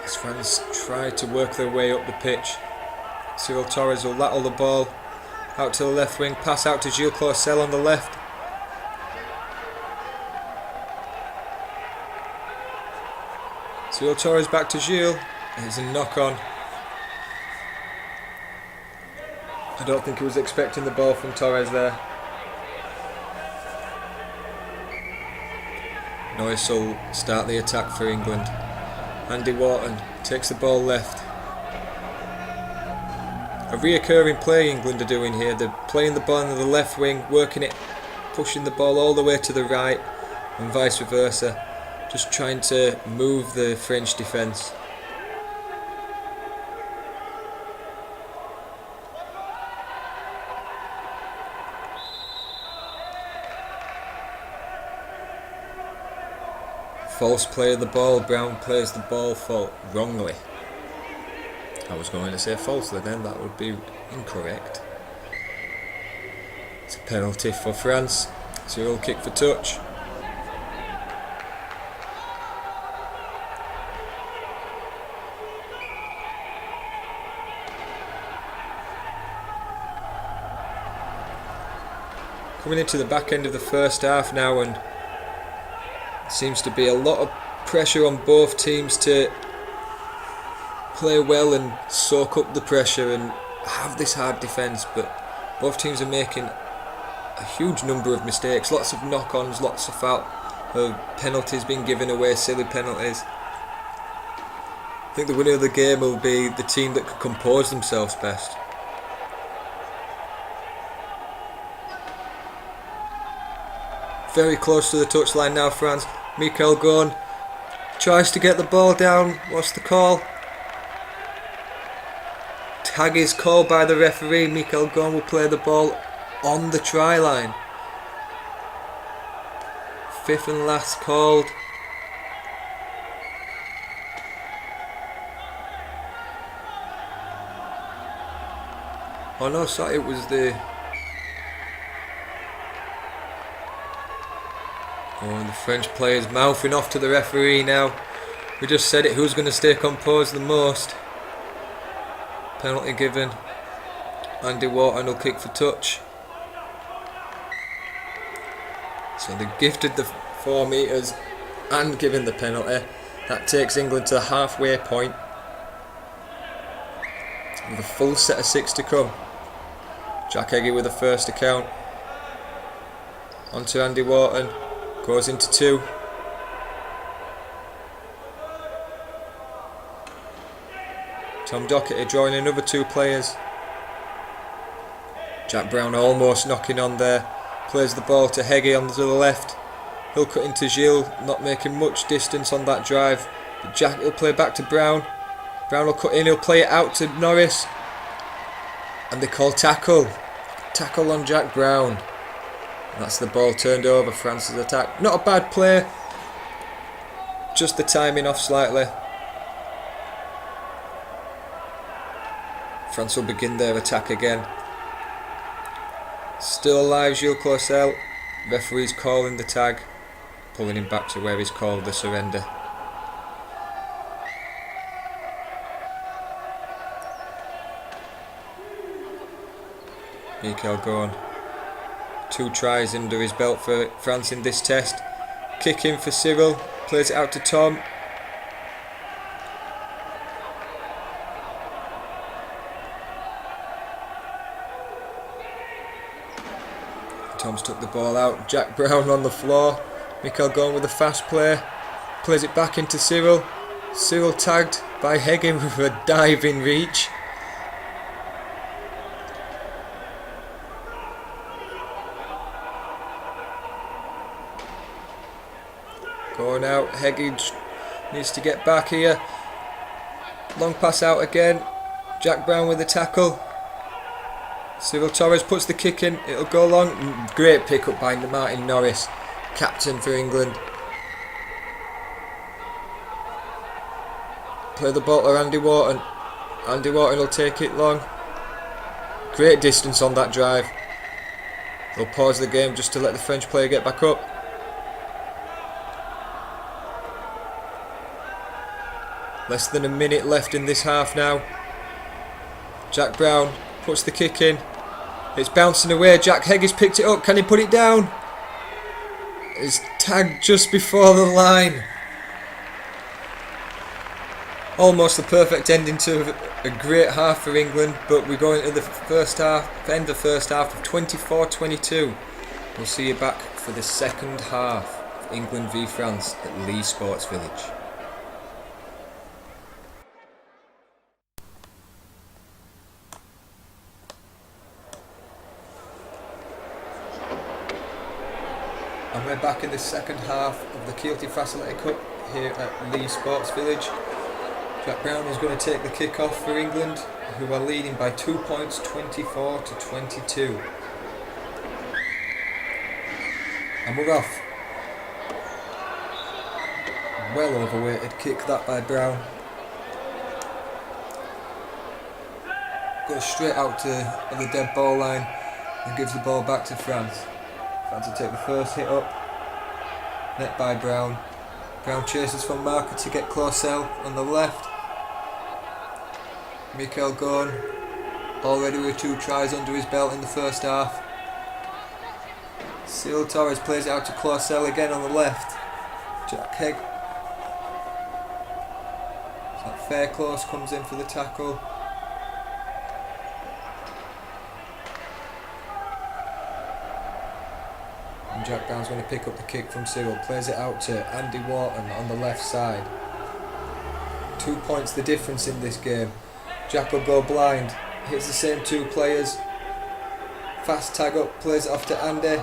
Speaker 1: As France try to work their way up the pitch. Cyril Torres will lateral the ball out to the left wing, pass out to Gilles Claussel on the left. Cyril Torres back to Gilles. There's a knock on. I don't think he was expecting the ball from Torres there. Norris will start the attack for England. Andy Wharton takes the ball left. A reoccurring play England are doing here. They're playing the ball in the left wing, working it, pushing the ball all the way to the right and vice versa, just trying to move the French defence. False play of the ball. Brown plays the ball wrongly. I was going to say falsely then, that would be incorrect. It's a penalty for France. Cyril kick for touch. Coming into the back end of the first half now, and seems to be a lot of pressure on both teams to play well and soak up the pressure and have this hard defence, but both teams are making a huge number of mistakes, lots of knock-ons, lots of penalties being given away, silly penalties. I think the winner of the game will be the team that could compose themselves best. Very close to the touchline now, France. Michael Gon tries to get the ball down. What's the call? Tag is called by the referee. Michael Gon will play the ball on the try line. Fifth and last called. Oh no, sorry, it was the... Oh, and the French players mouthing off to the referee now. We just said it, who's going to stay composed the most? Penalty given. Andy Wharton will kick for touch. So they gifted the 4 metres and given the penalty. That takes England to the halfway point, with a full set of 6 to come. Jack Heggie with the first account. On to Andy Wharton. Goes into 2. Tom Docherty drawing another 2 players. Jack Brown almost knocking on there. Plays the ball to Heggie on to the left. He'll cut into Gilles, not making much distance on that drive. But Jack will play back to Brown. Brown will cut in, he'll play it out to Norris. And they call tackle. Tackle on Jack Brown. That's the ball turned over. France's attack. Not a bad play. Just the timing off slightly. France will begin their attack again. Still alive, Gilles Clossel. Referee's calling the tag. Pulling him back to where he's called the surrender. Michael Gon. 2 tries under his belt for France in this test. Kick in for Cyril. Plays it out to Tom. Tom's took the ball out. Jack Brown on the floor. Michael Gon with a fast play. Plays it back into Cyril. Cyril tagged by Heggie with a diving reach. Going out, Heggie needs to get back here. Long pass out again. Jack Brown with the tackle. Cyril Torres puts the kick in. It'll go long. Great pick up by Martin Norris, captain for England. Play the ball to Andy Wharton. Andy Wharton will take it long. Great distance on that drive. They'll pause the game just to let the French player get back up. Less than a minute left in this half now. Jack Brown puts the kick in. It's bouncing away. Jack Heggie's picked it up. Can he put it down? It's tagged just before the line. Almost the perfect ending to a great half for England, but we're going to the first half, end of the first half of 24-22. We'll see you back for the second half of England v France at Leigh Sports Village. And we're back in the second half of the Kielty Fassolette Cup here at Leigh Sports Village. Jack Brown is going to take the kick off for England, who are leading by 2 points, 24 to 22. And we're off. Well overweighted kick that by Brown. Goes straight out to the dead ball line and gives the ball back to France. France will take the first hit up. Net by Brown. Brown chases from marker to get Clausel on the left. Mikel Gorn already with 2 tries under his belt in the first half. Cyril Torres plays it out to Clausel again on the left. Jack Hegg. So Fairclose comes in for the tackle. And Jack Brown's going to pick up the kick from Cyril. Plays it out to Andy Wharton on the left side. 2 points the difference in this game. Jack will go blind. Hits the same 2 players. Fast tag up. Plays it off to Andy.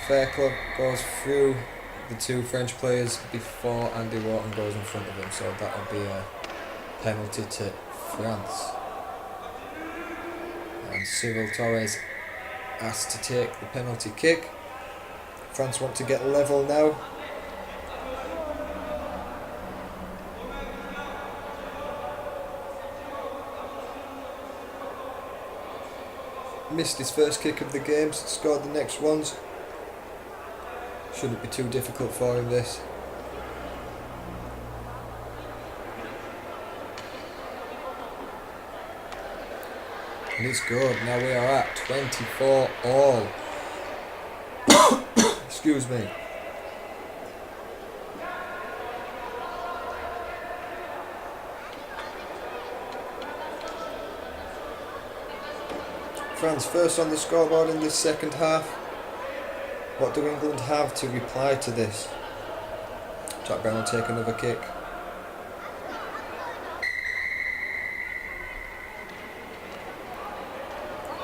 Speaker 1: Fairclough goes through the 2 French players before Andy Wharton goes in front of him. So that'll be a penalty to France. And Cyril Torres asked to take the penalty kick. France want to get level now. Missed his first kick of the game, scored the next ones. Shouldn't be too difficult for him, this. And it's good. Now we are at 24 all. Excuse me. France first on the scoreboard in this second half. What do England have to reply to this? Jack Brown will take another kick.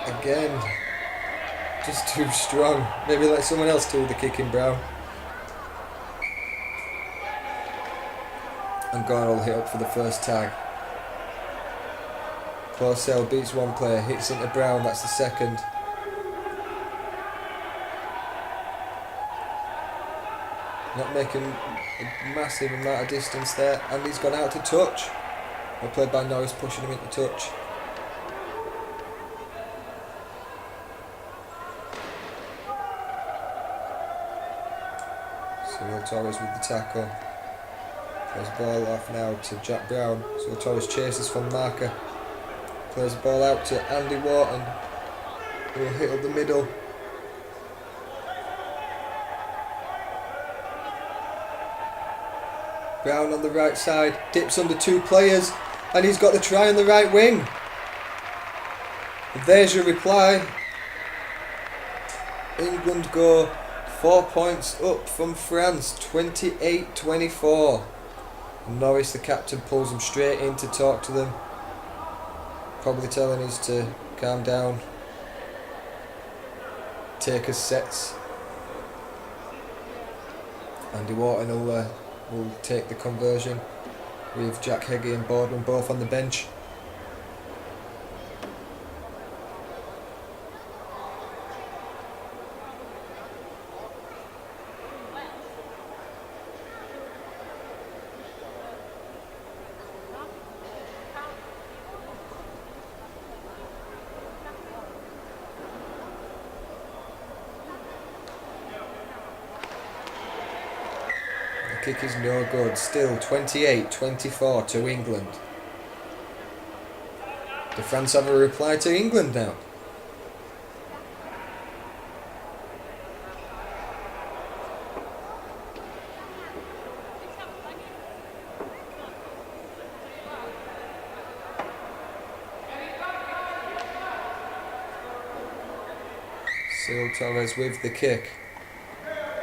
Speaker 1: Again. Just too strong. Maybe let someone else do the kicking, Brown. And Gorn will hit up for the first tag. Clausel beats 1 player, hits into Brown, that's the second. Not making a massive amount of distance there, and he's gone out to touch. Well played by Norris, pushing him into touch. Cyril Torres with the tackle. Plays the ball off now to Jack Brown. Cyril Torres chases from marker. Plays the ball out to Andy Wharton, who will hit up the middle. Brown on the right side, dips under 2 players, and he's got the try on the right wing. There's your reply. England go 4 points up from France, 28-24. Norris, the captain, pulls them straight in to talk to them. Probably telling us to calm down, take us sets. Andy Wharton will take the conversion with Jack Heggie and Boardman both on the bench. Kick is no good. Still 28-24 to England. Do France have a reply to England now? Cyril Torres with the kick.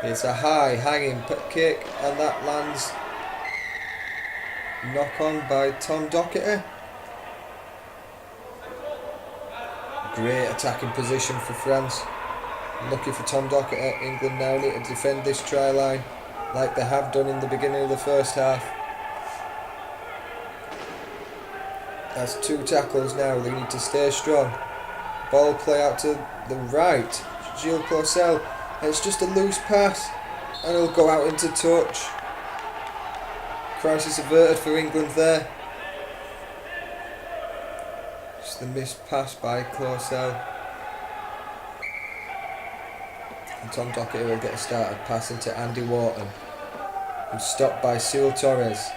Speaker 1: It's a high hanging kick, and that lands knock on by Tom Docherty. Great attacking position for France. Lucky for Tom Docherty, England now need to defend this try line like they have done in the beginning of the first half. That's 2 tackles now, they need to stay strong. Ball play out to the right, Gilles Clausel, and it's just a loose pass and it'll go out into touch. Crisis averted for England there. Just the missed pass by Clausel. And Tom Docherty will get a started pass into Andy Wharton, who's stopped by Cyril Torres.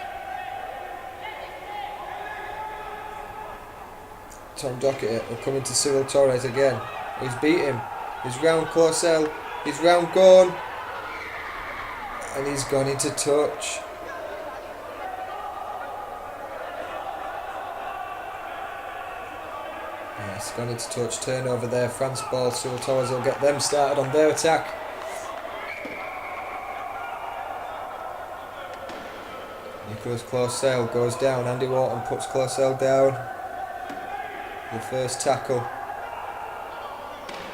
Speaker 1: Tom Docherty will come into Cyril Torres again. He's beat him. He's round Clausel. He's round Gorn. And he's gone into touch. Yeah, it's gone into touch. Turnover there. France ball. Cyril Torres will get them started on their attack. Nicolas Clausel goes down. Andy Wharton puts Clausel down. The first tackle.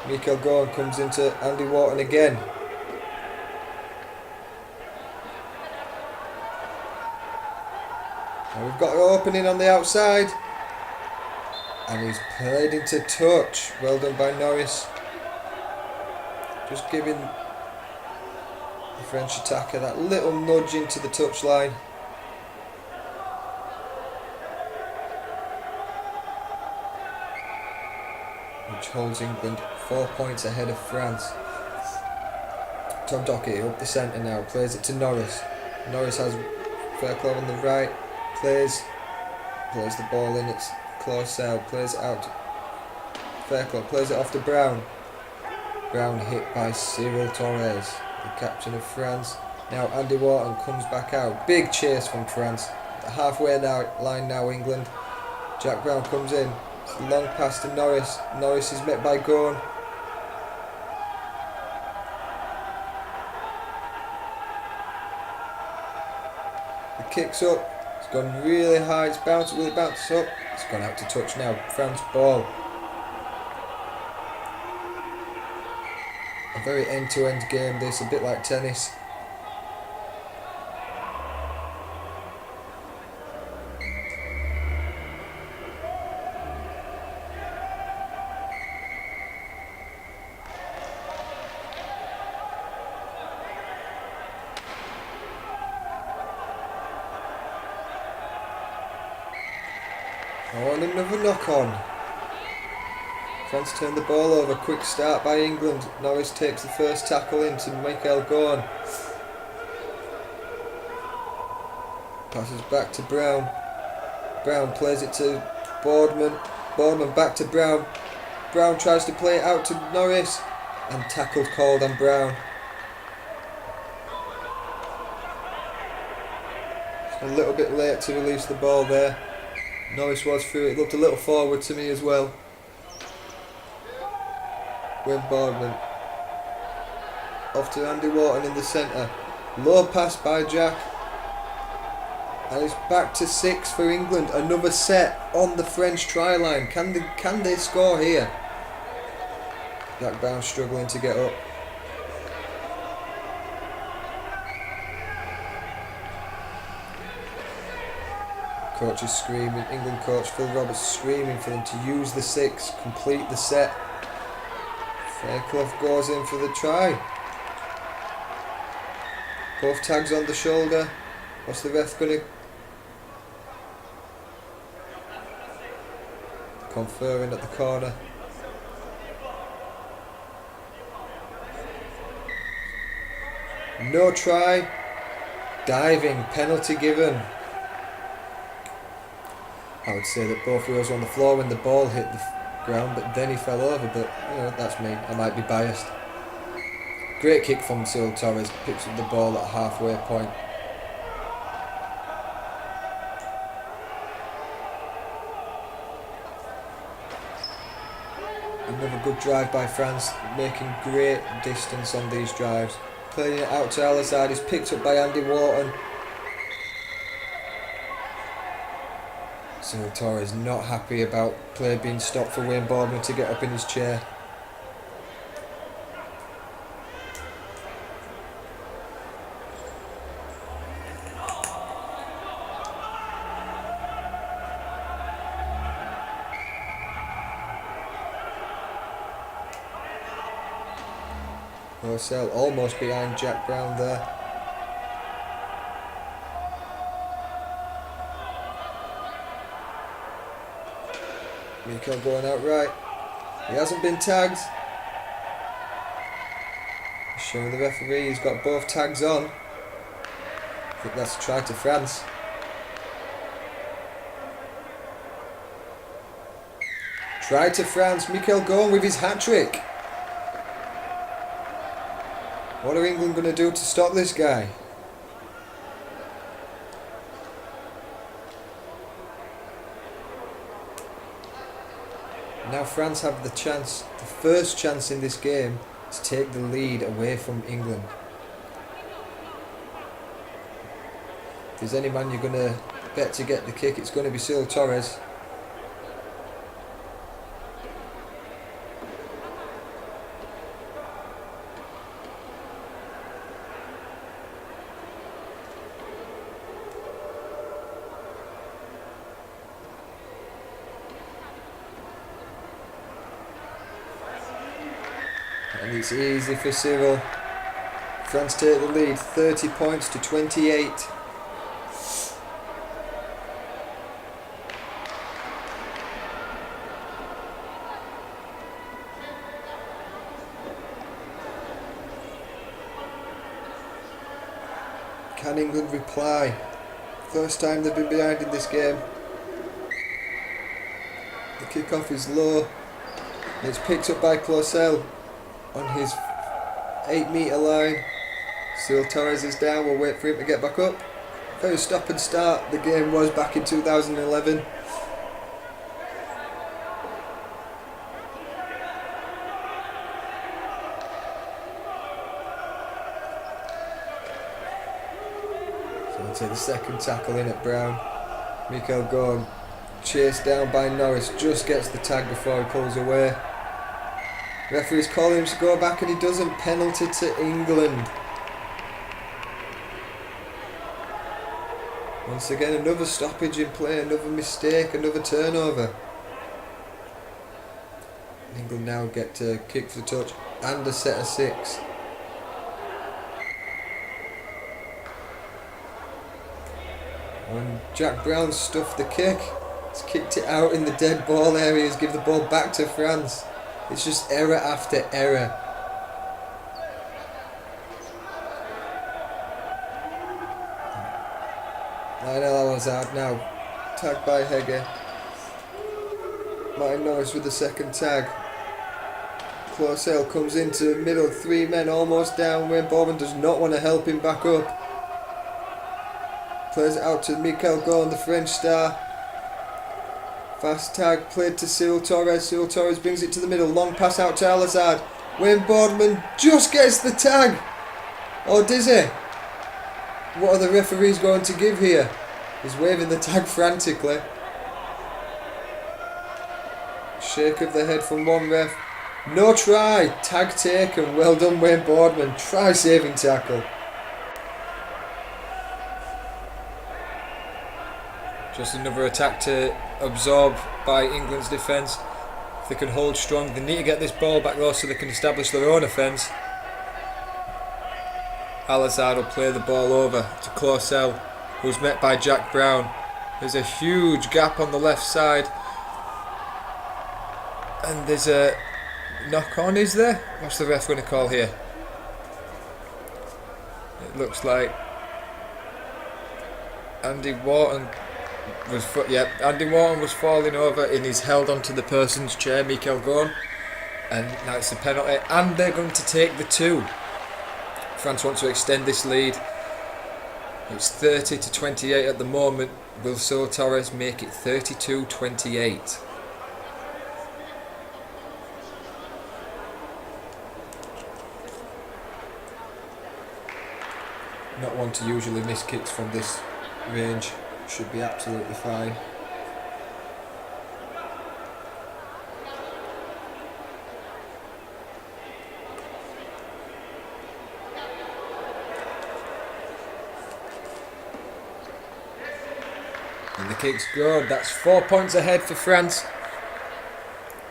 Speaker 1: Michael Gorn comes into Andy Wharton again. And we've got an opening on the outside. And he's played into touch. Well done by Norris. Just giving the French attacker that little nudge into the touchline. Which holds England 4 points ahead of France. Tom Docherty up the centre now, plays it to Norris. Norris has Fairclough on the right, plays the ball in, it's Clausel, plays it out to Fairclough, plays it off to Brown. Brown hit by Cyril Torres, the captain of France. Now Andy Wharton comes back out, big chase from France. The halfway line now England. Jack Brown comes in. Long pass to Norris. Norris is met by Gorn. The kick's up. It's gone really high. It's bounced. Will it bounce up? It's gone out to touch now. France ball. A very end-to-end game. This a bit like tennis. Oh, and another knock on. France turn the ball over. Quick start by England. Norris takes the first tackle into Michael Gorn. Passes back to Brown. Brown plays it to Boardman. Boardman back to Brown. Brown tries to play it out to Norris. And tackle called on Brown. A little bit late to release the ball there. Norris was through it, looked a little forward to me as well. Wayne Boardman. Off to Andy Wharton in the centre. Low pass by Jack. And it's back to 6 for England. Another set on the French try line. Can they score here? Jack Brown struggling to get up. Coach is screaming, England coach Phil Roberts screaming for them to use the 6, complete the set. Fairclough goes in for the try. Both tags on the shoulder. What's the ref going to... Conferring at the corner. No try. Diving, penalty given. I would say that both wheels were on the floor when the ball hit the ground, but then he fell over, but you know, that's me, I might be biased. Great kick from Cyril Torres, picks up the ball at halfway point. Another good drive by France, making great distance on these drives. Playing it out to Al-Azad, he's picked up by Andy Wharton. Cyril Torres not happy about play being stopped for Wayne Boardman to get up in his chair. Marcel almost behind Jack Brown there. Mikel going out right. He hasn't been tagged. Showing the referee he's got both tags on. I think that's a try to France. Try to France. Mikel going with his hat-trick. What are England going to do to stop this guy? Now France have the chance, the first chance in this game, to take the lead away from England. If there's any man you're going to bet to get the kick, it's going to be Cyril Torres. And it's easy for Cyril. France take the lead, 30 points to 28. Can England reply? First time they've been behind in this game. The kick-off is low. It's picked up by Clausel on his 8-metre line. Cyril Torres is down, we'll wait for him to get back up. Very stop and start the game was back in 2011. So I'll take the second tackle in at Brown. Mikel Gorn, chased down by Norris, just gets the tag before he pulls away. Referee's calling him to go back and he doesn't. Penalty to England. Once again, another stoppage in play, another mistake, another turnover. England now get to kick for the touch and a set of 6. And Jack Brown stuffed the kick. He's kicked it out in the dead ball areas, give the ball back to France. It's just error after error. Lionel Al-Hazard now tagged by Hege. Martin Norris with the second tag. Clausel comes into the middle, 3 men almost down. Wayne Bowman does not want to help him back up. Plays it out to Mikel Gorn, the French star. Fast tag played to Cyril Torres. Cyril Torres brings it to the middle. Long pass out to Al-Hazard. Wayne Boardman just gets the tag. Or does he? What are the referees going to give here? He's waving the tag frantically. Shake of the head from one ref. No try. Tag taken. Well done, Wayne Boardman. Try saving tackle. Just another attack to absorb by England's defence. If they can hold strong, they need to get this ball back though so they can establish their own offence. Al-Hazard will play the ball over to Clausel, who's met by Jack Brown. There's a huge gap on the left side. And there's a knock on, is there? What's the ref going to call here? It looks like Andy Wharton was falling over and he's held onto the person's chair, Mikel Gorn, and now it's a penalty and they're going to take the 2. France want to extend this lead. It's 30 to 28 at the moment. Will Cyril Torres make it 32-28? Not one to usually miss kicks from this range. Should be absolutely fine. And the kick's good. That's 4 points ahead for France.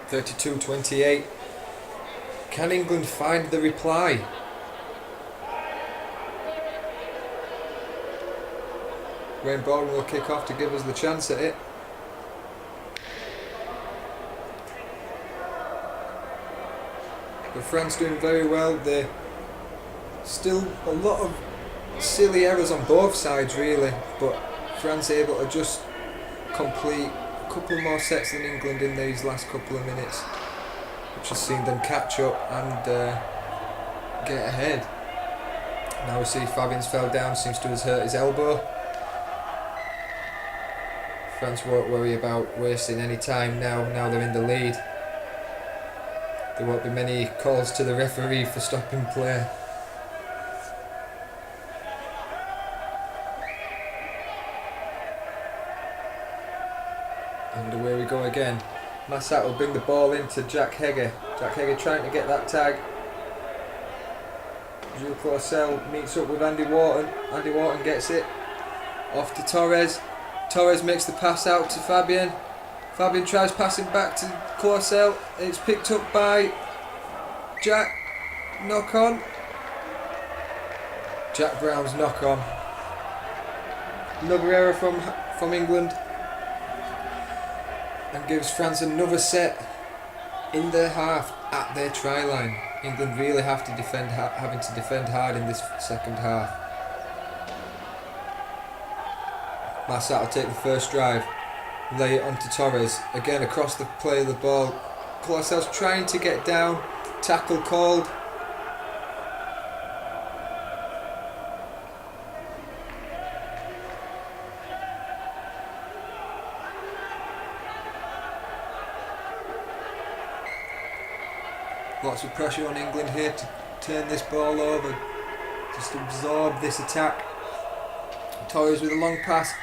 Speaker 1: 32-28. Can England find the reply? Wayne Bournemouth will kick off to give us the chance at it. But France doing very well. They're still a lot of silly errors on both sides really, but France able to just complete a couple more sets than England in these last couple of minutes, which has seen them catch up and get ahead. Now we see Fabian's fell down, seems to have hurt his elbow. France won't worry about wasting any time now they're in the lead. There won't be many calls to the referee for stopping play. And away we go again. Massat will bring the ball into Jack Hegge. Jack Hegge trying to get that tag. Jules Clausel meets up with Andy Wharton. Andy Wharton gets it. Off to Torres. Torres makes the pass out to Fabian. Fabian tries passing back to Clausel. It's picked up by Jack. Knock on. Jack Brown's knock on. Another error from England. And gives France another set in their half at their try line. England really have to defend, having to defend hard in this second half. Massat will take the first drive, lay it onto Torres, again across the play of the ball. Clausel's trying to get down, tackle called. Lots of pressure on England here to turn this ball over, just absorb this attack. Torres with a long pass.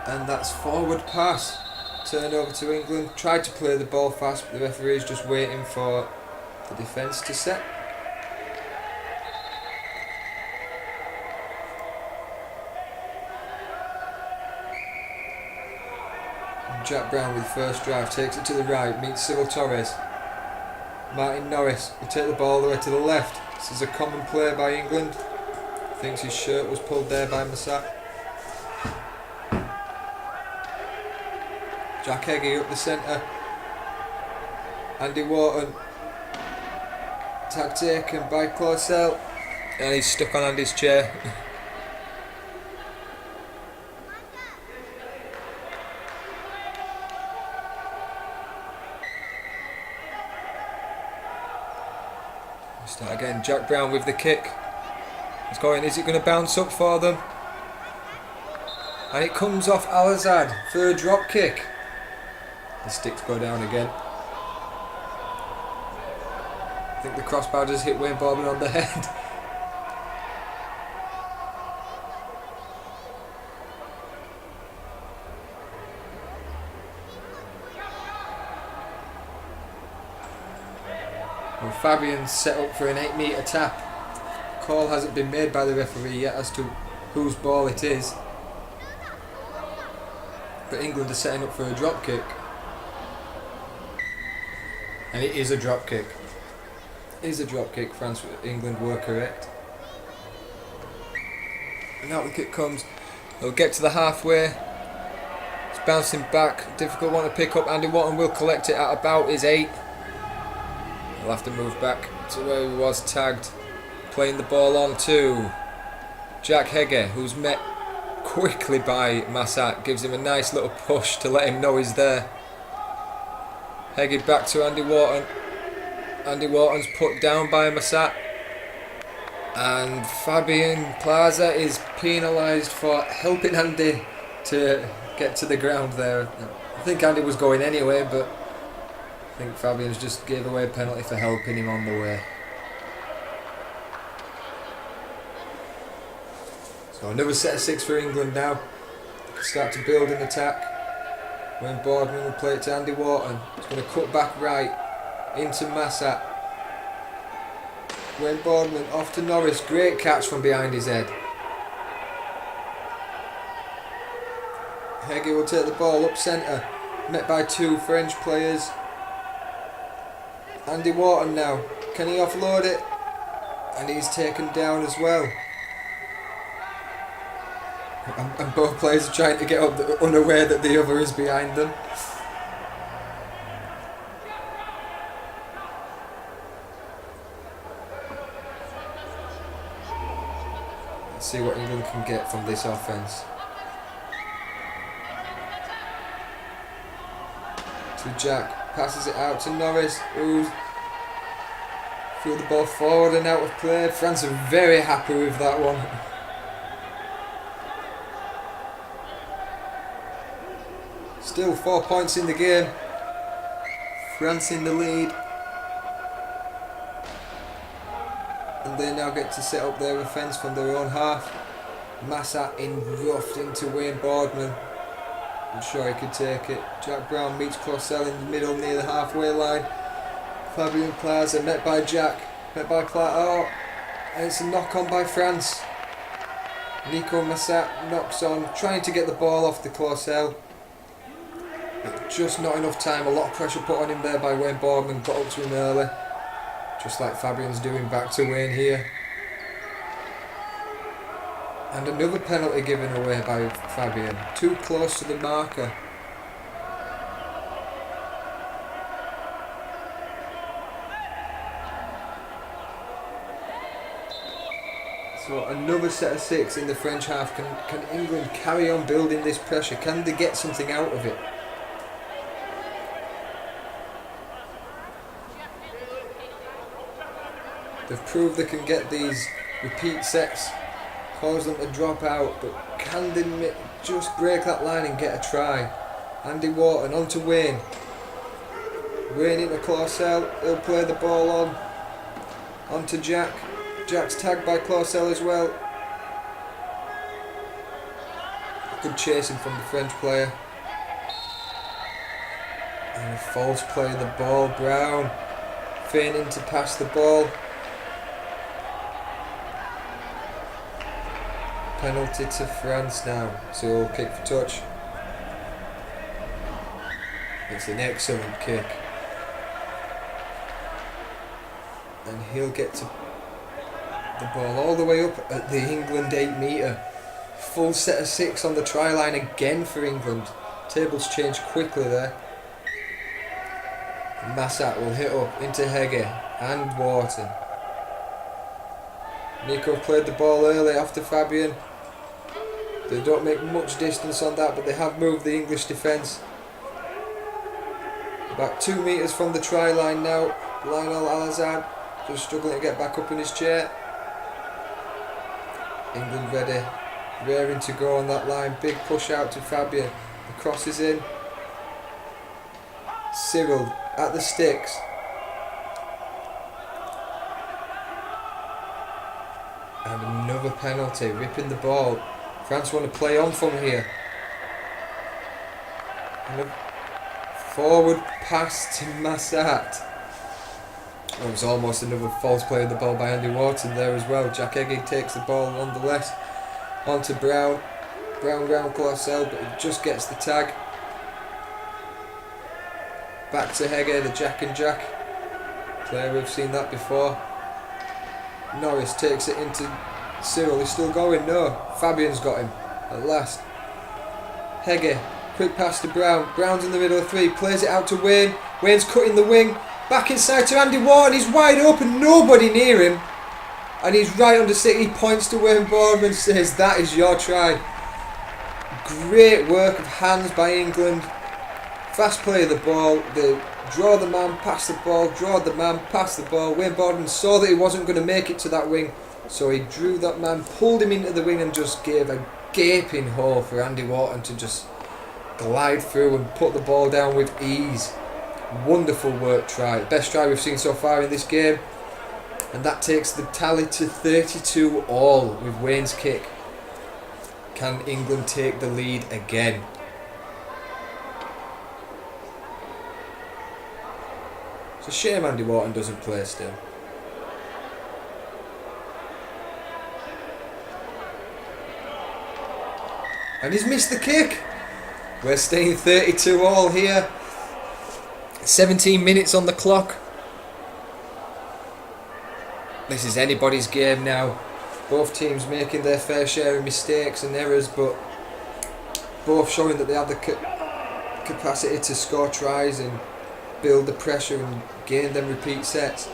Speaker 1: And that's forward pass. Turned over to England. Tried to play the ball fast, but the referee is just waiting for the defence to set. Jack Brown with the first drive, takes it to the right, meets Cyril Torres. Martin Norris will take the ball all the way to the left. This is a common play by England. Thinks his shirt was pulled there by Massat. Jack Hegge up the centre. Andy Wharton. Tag taken by Clausel. And he's stuck on Andy's chair. Start again. Jack Brown with the kick. It's going. Is it going to bounce up for them? And it comes off Al-Azad for a drop kick. The sticks go down again. I think the crossbar just hit Wayne Bournemouth on the head. Well, Fabian's set up for an 8-metre tap. Call hasn't been made by the referee yet as to whose ball it is. But England are setting up for a drop kick. And it is a drop kick. It is a drop kick. England were correct. And out the kick comes. They'll get to the halfway. It's bouncing back. Difficult one to pick up. Andy Wharton will collect it at about his 8. He'll have to move back to where he was tagged. Playing the ball on to Jack Hegge, who's met quickly by Massat. Gives him a nice little push to let him know he's there. Hegge back to Andy Wharton. Andy Wharton's put down by Massat. And Fabian Plaza is penalised for helping Andy to get to the ground there. I think Andy was going anyway, but I think Fabian's just gave away a penalty for helping him on the way. So another set of 6 for England now. Start to build an attack. Wayne Bournemouth will play it to Andy Wharton. He's going to cut back right into Massat. Wayne Bournemouth off to Norris. Great catch from behind his head. Hegge will take the ball up centre. Met by 2 French players. Andy Wharton now. Can he offload it? And he's taken down as well. And both players are trying to get up, unaware that the other is behind them. Let's see what England can get from this offence. To Jack, passes it out to Norris, who threw the ball forward and out of play. France are very happy with that one. Still 4 points in the game. France in the lead. And they now get to set up their offence from their own half. Massat in roughed into Wayne Boardman. I'm sure he could take it. Jack Brown meets Clausel in the middle near the halfway line. Fabian Plaza met by Jack. Met by Clark. Oh, and it's a knock on by France. Nico Massat knocks on, trying to get the ball off the Clausel. But just not enough time. A lot of pressure put on him there by Wayne Boardman. Got up to him early. Just like Fabian's doing back to Wayne here. And another penalty given away by Fabian. Too close to the marker. So another set of 6 in the French half. Can England carry on building this pressure? Can they get something out of it? They've proved they can get these repeat sets, cause them to drop out, but can they just break that line and get a try? Andy Wharton onto Wayne. Wayne into Clausel, he'll play the ball on. Onto Jack. Jack's tagged by Clausel as well. Good chasing from the French player. And a false play of the ball. Brown feigning to pass the ball. Penalty to France now, so he'll kick for touch. It's an excellent kick. And he'll get to the ball all the way up at the England 8 metre. Full set of 6 on the try line again for England. Tables change quickly there. Massat will hit up into Hege and Wharton. Nico played the ball early after Fabian. They don't make much distance on that, but they have moved the English defence. About 2 metres from the try line now. Lionel Al-Azhar just struggling to get back up in his chair. England ready, raring to go on that line. Big push out to Fabian. The cross is in. Cyril at the sticks. And another penalty, ripping the ball. France want to play on from here. And a forward pass to Massat. It was almost another false play of the ball by Andy Wharton there as well. Jack Eggy takes the ball nonetheless. Onto Brown. Brown round Clausel, but he just gets the tag. Back to Hege, the Jack and Jack. Player, we've seen that before. Norris takes it into Cyril. He's still going. No, Fabian's got him at last. Hege, quick pass to Brown. Brown's in the middle of 3. Plays it out to Wayne. Wayne's cutting the wing. Back inside to Andy Wharton. He's wide open. Nobody near him. And he's right under 6. He points to Wayne Boardman and says, "That is your try." Great work of hands by England. Fast play of the ball. They draw the man, pass the ball, draw the man, pass the ball. Wayne Boardman saw that he wasn't going to make it to that wing, so he drew that man, pulled him into the wing and just gave a gaping hole for Andy Wharton to just glide through and put the ball down with ease. Wonderful work try. Best try we've seen so far in this game. And that takes the tally to 32 all with Wayne's kick. Can England take the lead again? It's a shame Andy Wharton doesn't play still. And he's missed the kick. We're staying 32 all here. 17 minutes on the clock. This is anybody's game now. Both teams making their fair share of mistakes and errors, but both showing that they have the capacity to score tries and build the pressure and gain them repeat sets.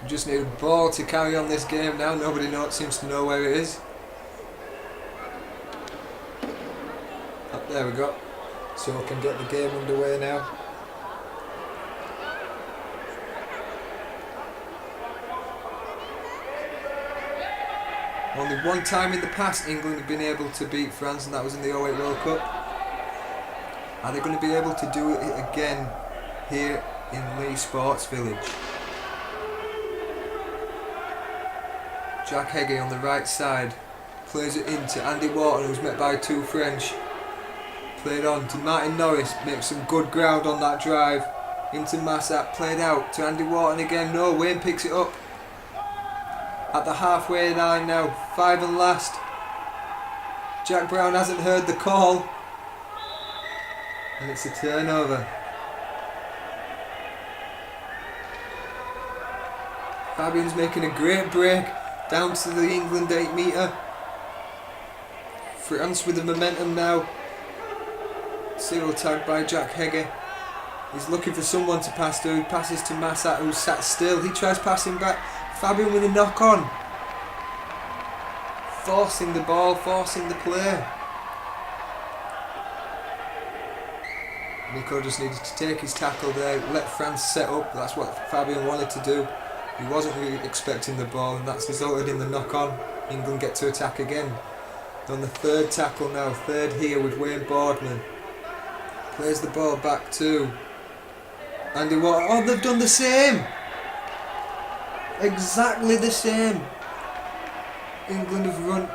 Speaker 1: We just need a ball to carry on this game now. Nobody seems to know where it is. There we go. So we can get the game underway now. Only one time in the past England have been able to beat France, and that was in the 08 World Cup. Are they going to be able to do it again here in Leigh Sports Village? Jack Heggie on the right side plays it into Andy Wharton, who's met by two French. Played on to Martin Norris, makes some good ground on that drive. Into Massat, played out to Andy Wharton again. No, Wayne picks it up. At the halfway line now, 5 and last. Jack Brown hasn't heard the call. And it's a turnover. Fabian's making a great break down to the England 8 metre. France with the momentum now. Cyril tagged by Jack Heggie. He's looking for someone to pass to. He passes to Massat, who's sat still. He tries passing back. Fabian with a knock on. Forcing the ball, forcing the play. Nico just needed to take his tackle there, let France set up. That's what Fabian wanted to do. He wasn't really expecting the ball, and that's resulted in the knock on. England get to attack again. On the third tackle now, third here with Wayne Boardman. Plays the ball back to Andy Wharton. Oh, they've done the same! Exactly the same. England have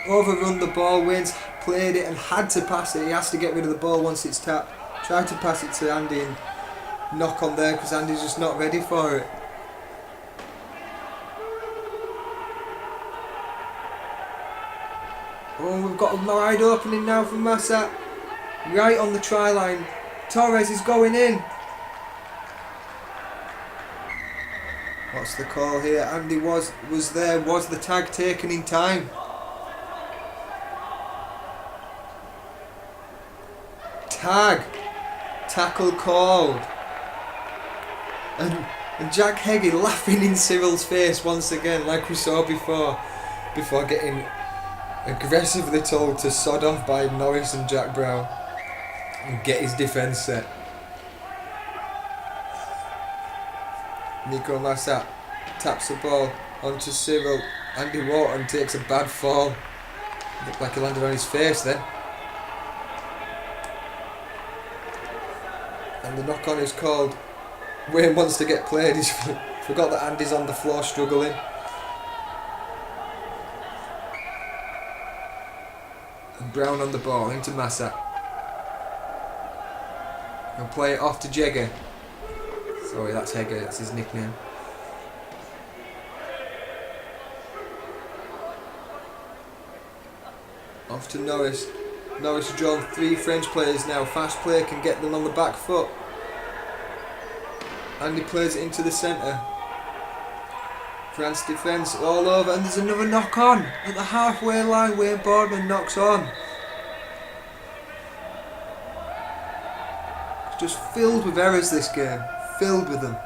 Speaker 1: overrun the ball. Wayne's played it and had to pass it. He has to get rid of the ball once it's tapped. Tried to pass it to Andy and knock on there because Andy's just not ready for it. Oh, we've got a wide opening now from Massat. Right on the try line. Torres is going in. What's the call here? Andy was there. Was the tag taken in time? Tag. Tackle called. And Jack Heggie laughing in Cyril's face once again, like we saw before getting aggressively told to sod off by Norris and Jack Brown and get his defence set. Nico Massat taps the ball onto Cyril. Andy Wharton takes a bad fall. Looked like he landed on his face then. And the knock on is called. Wayne wants to get played. He's forgot that Andy's on the floor struggling. And Brown on the ball into Massat. And play it off to Jegger. Sorry, that's Hegger, that's his nickname. Off to Norris. Norris has drawn 3 French players now. Fast play can get them on the back foot. Andy plays it into the centre. France defence all over, and there's another knock on. At the halfway line, Wayne Boardman knocks on. It's just filled with errors, this game. Filled with them.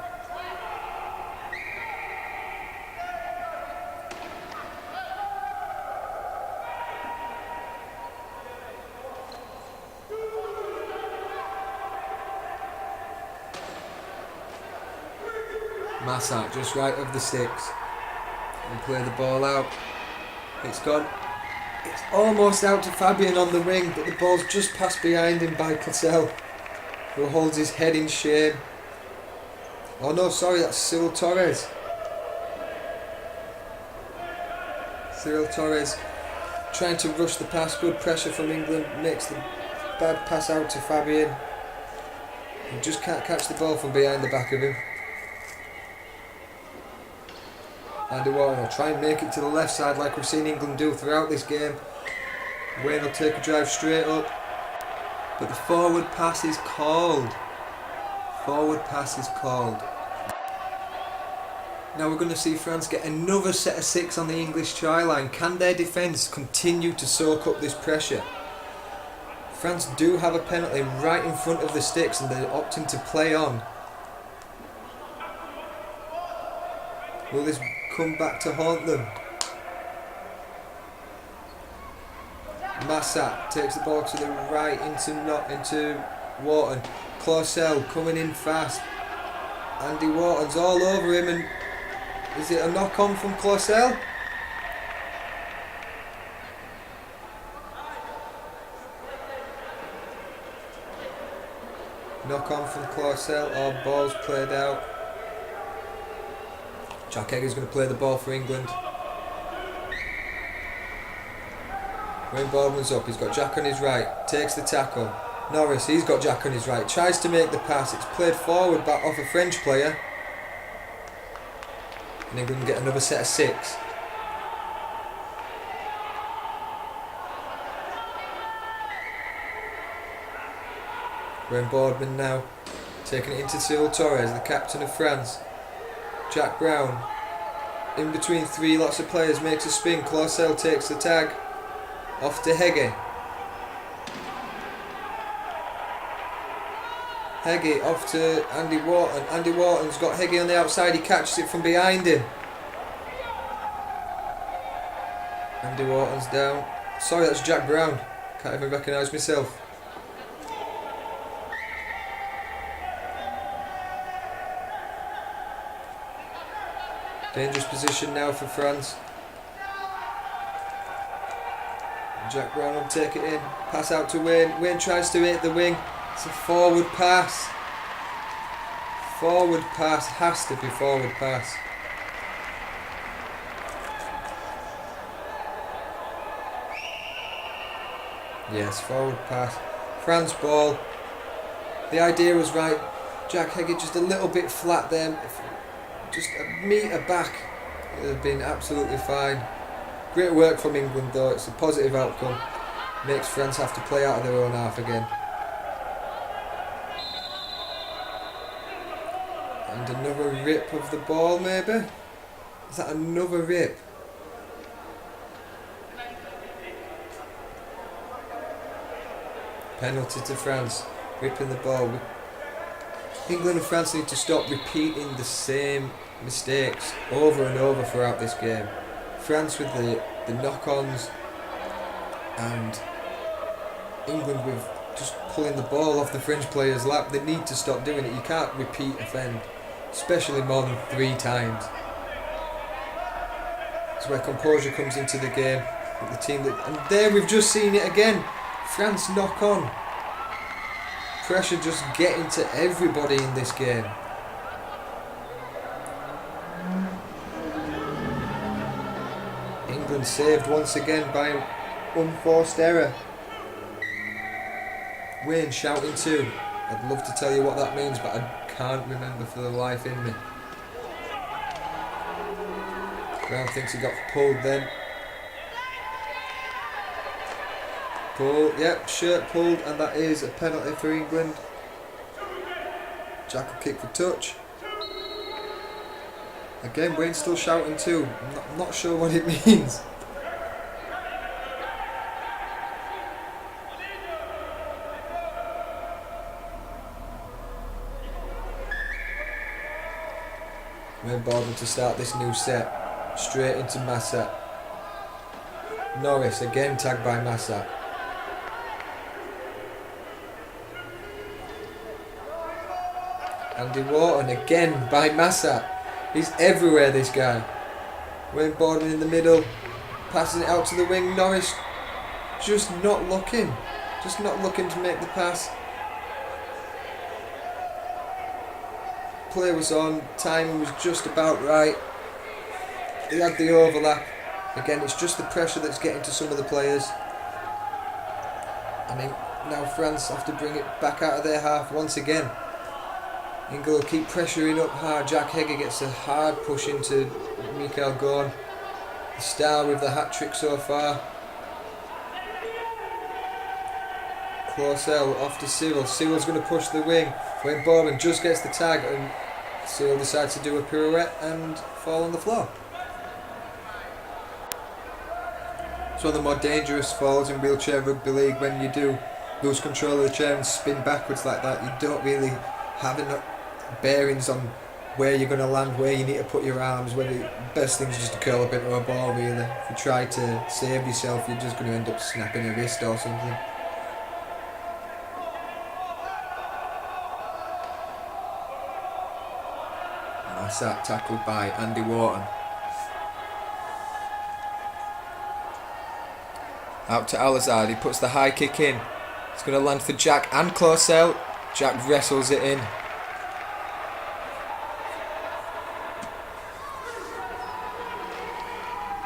Speaker 1: Massat just right of the sticks and play the ball out. It's gone. It's almost out to Fabian on the wing, but the ball's just passed behind him by Cattell, who holds his head in shame. Oh no, sorry, that's Cyril Torres. Cyril Torres trying to rush the pass. Good pressure from England. Makes the bad pass out to Fabian. He just can't catch the ball from behind the back of him. Andy Wharton will try and make it to the left side like we've seen England do throughout this game. Wayne will take a drive straight up. But the forward pass is called. Forward pass is called. Now we're going to see France get another set of 6 on the English try line. Can their defence continue to soak up this pressure? France do have a penalty right in front of the sticks and they're opting to play on. Will this come back to haunt them? Massat takes the ball to the right into Wharton. Clausel coming in fast. Andy Wharton's all over him, and is it a knock on from Clausel? Knock on from Clausel, or ball's played out. Jack Egger's going to play the ball for England. Wayne Baldwin's up, he's got Jack on his right, takes the tackle. Norris, he's got Jack on his right, tries to make the pass, it's played forward back off a French player. And England get another set of 6. Wayne Boardman now, taking it into Cyril Torres, the captain of France. Jack Brown, in between 3 lots of players, makes a spin, Clausel takes the tag. Off to Hege. Hege off to Andy Wharton. Andy Wharton's got Hege on the outside. He catches it from behind him. Andy Wharton's down. Sorry, that's Jack Brown. Can't even recognise myself. Dangerous position now for France. Jack Brown will take it in. Pass out to Wayne. Wayne tries to hit the wing. It's a forward pass. Forward pass. Has to be forward pass. Yes, forward pass. France ball. The idea was right. Jack Hege just a little bit flat there. Just a metre back. It would have been absolutely fine. Great work from England though, it's a positive outcome. Makes France have to play out of their own half again. And another rip of the ball maybe? Is that another rip? Penalty to France, ripping the ball. England and France need to stop repeating the same mistakes over and over throughout this game. France with the knock-ons and England with just pulling the ball off the French player's lap. They need to stop doing it. You can't repeat offend, especially more than 3 times. That's where composure comes into the game. The team and there we've just seen it again. France knock on. Pressure just getting to everybody in this game. England saved once again by unforced error. Wayne shouting too. I'd love to tell you what that means, but I can't remember for the life in me. Brown thinks he got pulled then. Pull, yep, shirt pulled, and that is a penalty for England. Jack will kick for touch. Again, Wayne's still shouting too. I'm not sure what it means. Wayne Baldwin to start this new set. Straight into Massat. Norris again tagged by Massat. Andy Wharton again by Massat. He's everywhere, this guy. Wayne Baldwin in the middle, passing it out to the wing. Norris just not looking to make the pass. Play was on, timing was just about right. He had the overlap. Again, it's just the pressure that's getting to some of the players. I mean, now France have to bring it back out of their half once again. England will keep pressuring up hard. Jack Hegger gets a hard push into Mikael Gorn, the star with the hat-trick so far. Clausel off to Cyril. Cyril's going to push the wing. Wayne Bourman just gets the tag and Cyril decides to do a pirouette and fall on the floor. It's one of the more dangerous falls in wheelchair rugby league. When you do lose control of the chair and spin backwards like that, you don't really have enough bearings on where you're going to land, where you need to put your arms. Where the best thing is just to curl up into a ball really. If you try to save yourself, you're just going to end up snapping a wrist or something. That's that tackled by Andy Wharton. Out to Alazard, he puts the high kick in. It's going to land for Jack and Clausel. Jack wrestles it in.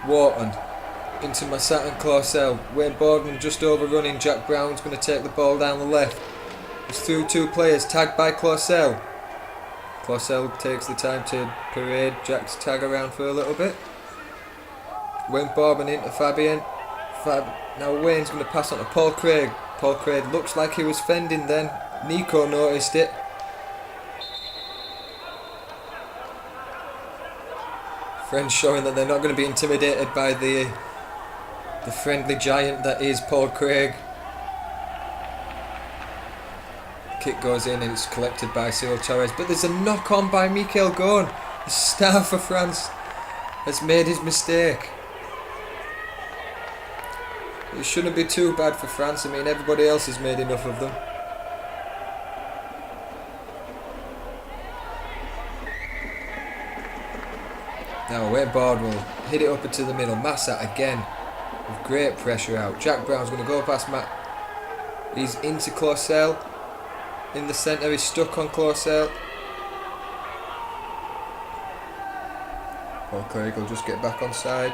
Speaker 1: Wharton into Massat and Clausel. Wayne Boardman just overrunning. Jack Brown's going to take the ball down the left. It's through two players, tagged by Clausel. Clausel takes the time to parade Jack's tag around for a little bit. Wayne Bourman into Fabian. Now Wayne's going to pass on to Paul Craig. Paul Craig looks like he was fending then. Nico noticed it. Friends showing that they're not going to be intimidated by the friendly giant that is Paul Craig. Kick goes in and it's collected by Cyril Torres, but there's a knock on by Mikael Gorn. The star for France has made his mistake. It shouldn't be too bad for France. I mean, everybody else has made enough of them. Now Wayne Board will hit it up into the middle. Massat again with great pressure out. Jack Brown's going to go past Matt. He's into Clausel. In the centre, he's stuck on Clausel. Paul Craig will just get back on side.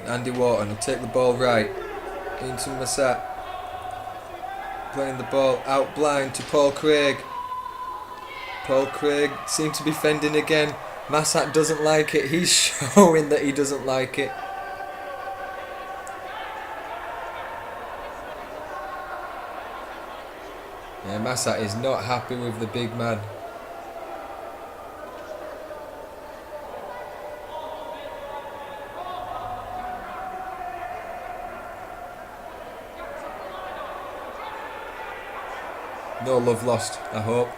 Speaker 1: And Andy Wharton will take the ball right into Massat. Playing the ball out blind to Paul Craig. Paul Craig seems to be fending again. Massat doesn't like it. He's showing that he doesn't like it. Yeah, Massat is not happy with the big man. No love lost, I hope.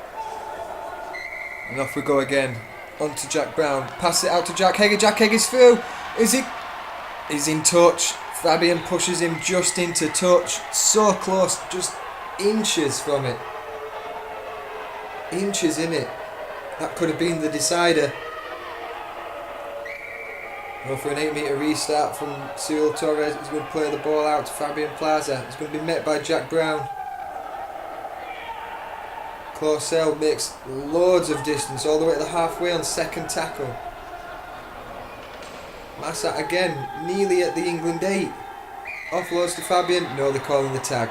Speaker 1: And off we go again. On to Jack Brown. Pass it out to Jack Hegger. Jack Hegger's through. Is he? He's in touch. Fabian pushes him just into touch. So close. Just inches from it. Inches in it. That could have been the decider. Go for an 8-metre restart from Cyril Torres. He's going to play the ball out to Fabian Plaza. He's going to be met by Jack Brown. Clausel makes loads of distance all the way to the halfway on second tackle. Massat again, nearly at the England 8. Offloads to Fabian. No, they're calling the tag.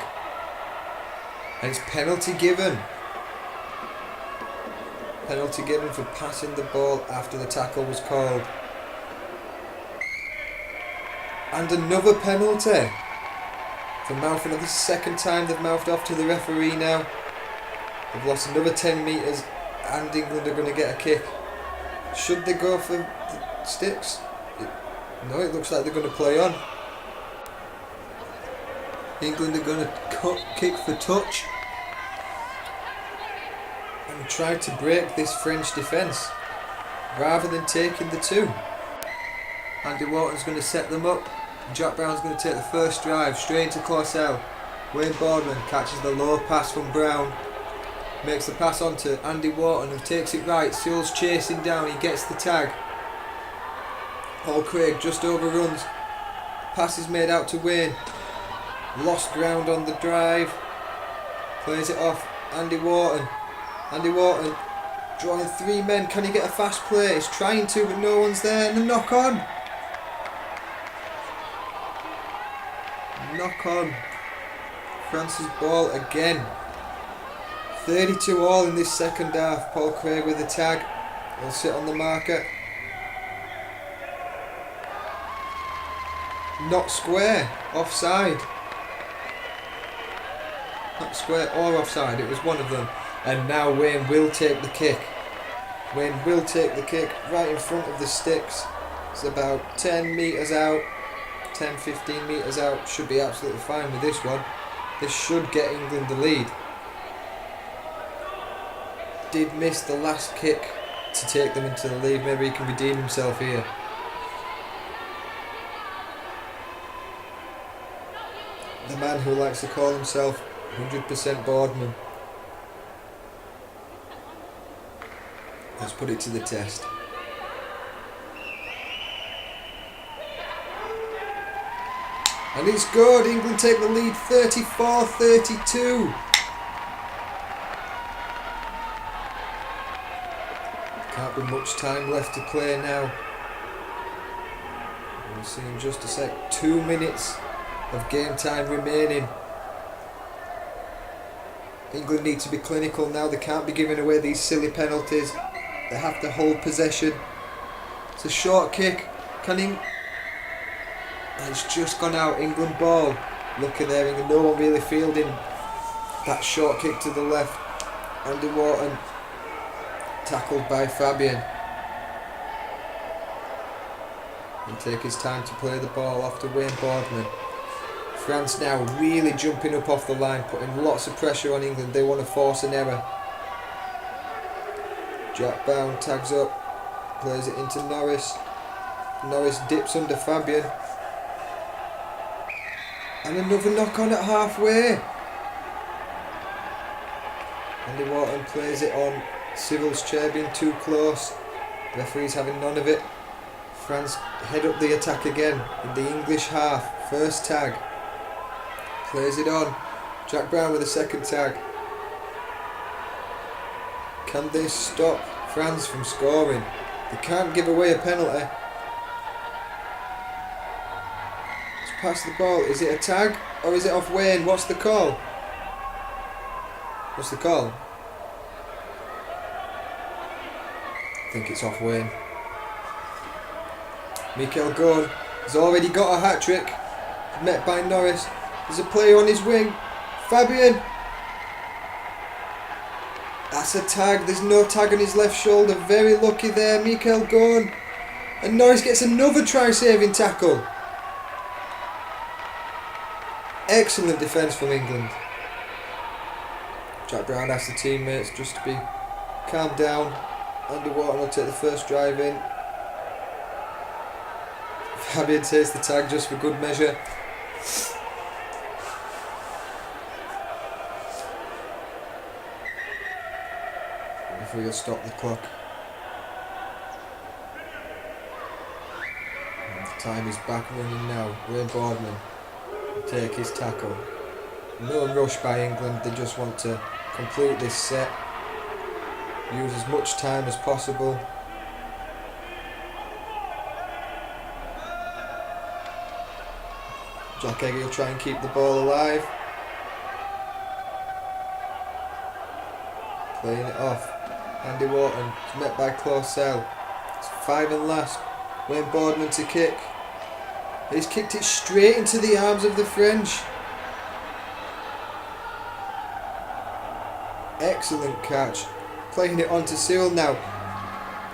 Speaker 1: And it's penalty given. Penalty given for passing the ball after the tackle was called. And another penalty for mouthing off. This is the second time they've mouthed off to the referee now. They've lost another 10 metres and England are going to get a kick. Should they go for the sticks? No, it looks like they're going to play on. England are going to kick for touch and try to break this French defence rather than taking the two. Andy Wharton's going to set them up. Jack Brown's going to take the first drive straight into Clausel. Wayne Boardman catches the low pass from Brown. Makes the pass on to Andy Wharton who takes it right. Seals chasing down, he gets the tag. Paul Craig just overruns. Pass is made out to Wayne. Lost ground on the drive. Plays it off. Andy Wharton. Andy Wharton drawing three men. Can he get a fast play? He's trying to, but no one's there. And the knock on. Knock on. France's ball again. 32 all in this second half. Paul Craig with the tag. He'll sit on the marker. Not square. Offside. Not square or offside. It was one of them. And now Wayne will take the kick. Wayne will take the kick right in front of the sticks. It's about 10 metres out. 10-15 metres out. Should be absolutely fine with this one. This should get England the lead. Did miss the last kick to take them into the lead. Maybe he can redeem himself here. The man who likes to call himself 100% boardman. Let's put it to the test. And it's good. England take the lead 34-32. Can't be much time left to play now. We'll see in just a sec. 2 minutes of game time remaining. England need to be clinical now. They can't be giving away these silly penalties. They have to hold possession. It's a short kick. Can he? And it's just gone out. England ball. Looking there, and no one really fielding that short kick to the left. Andy Wharton tackled by Fabian. He'll take his time to play the ball off to Wayne Boardman. France now really jumping up off the line, putting lots of pressure on England. They want to force an error. Jack Bound tags up, plays it into Norris. Norris dips under Fabian. And another knock on at halfway. Andy Wharton plays it on. Cyril's chair being too close. Referee's having none of it. France head up the attack again in the English half. First tag. Plays it on. Jack Brown with a second tag. Can they stop France from scoring? They can't give away a penalty. Let's pass the ball. Is it a tag or is it off Wayne? What's the call? What's the call? I think it's off Wayne. Mikel Gone has already got a hat-trick. Met by Norris. There's a player on his wing. Fabian. That's a tag. There's no tag on his left shoulder. Very lucky there. Mikel Gone. And Norris gets another try-saving tackle. Excellent defence from England. Jack Brown asks the teammates just to be calm down. Andy Wharton will take the first drive in. Fabian takes the tag just for good measure. Referee will stop the clock. And the time is back running now. Wayne Boardman will take his tackle. No rush by England, they just want to complete this set. Use as much time as possible. Jack Eggy will try and keep the ball alive. Playing it off. Andy Wharton is met by Clausel. It's 5 and last. Wayne Boardman to kick. He's kicked it straight into the arms of the French. Excellent catch. Playing it on to Cyril now.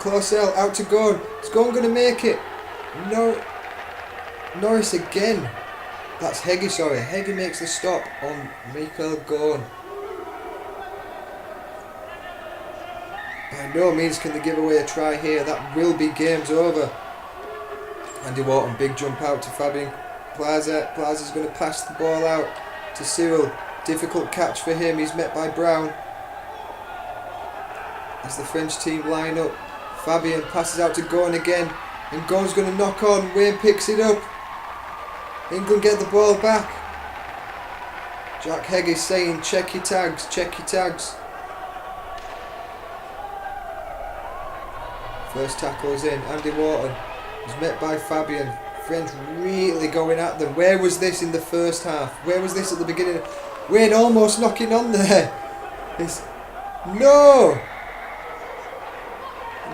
Speaker 1: Clausel out to Gone. Is Gone going to make it? No. Norris again. That's Heggie, sorry. Heggie makes the stop on Mikel Gone. By no means can they give away a try here. That will be games over. Andy Wharton, big jump out to Fabian Plaza. Plaza's going to pass the ball out to Cyril. Difficult catch for him. He's met by Brown. As the French team line up, Fabian passes out to Gone again. And Gone's going to knock on. Wayne picks it up. England get the ball back. Jack Heggie saying, check your tags, check your tags. First tackle is in. Andy Wharton is met by Fabian. French really going at them. Where was this in the first half? Where was this at the beginning? Wayne almost knocking on there.
Speaker 2: No!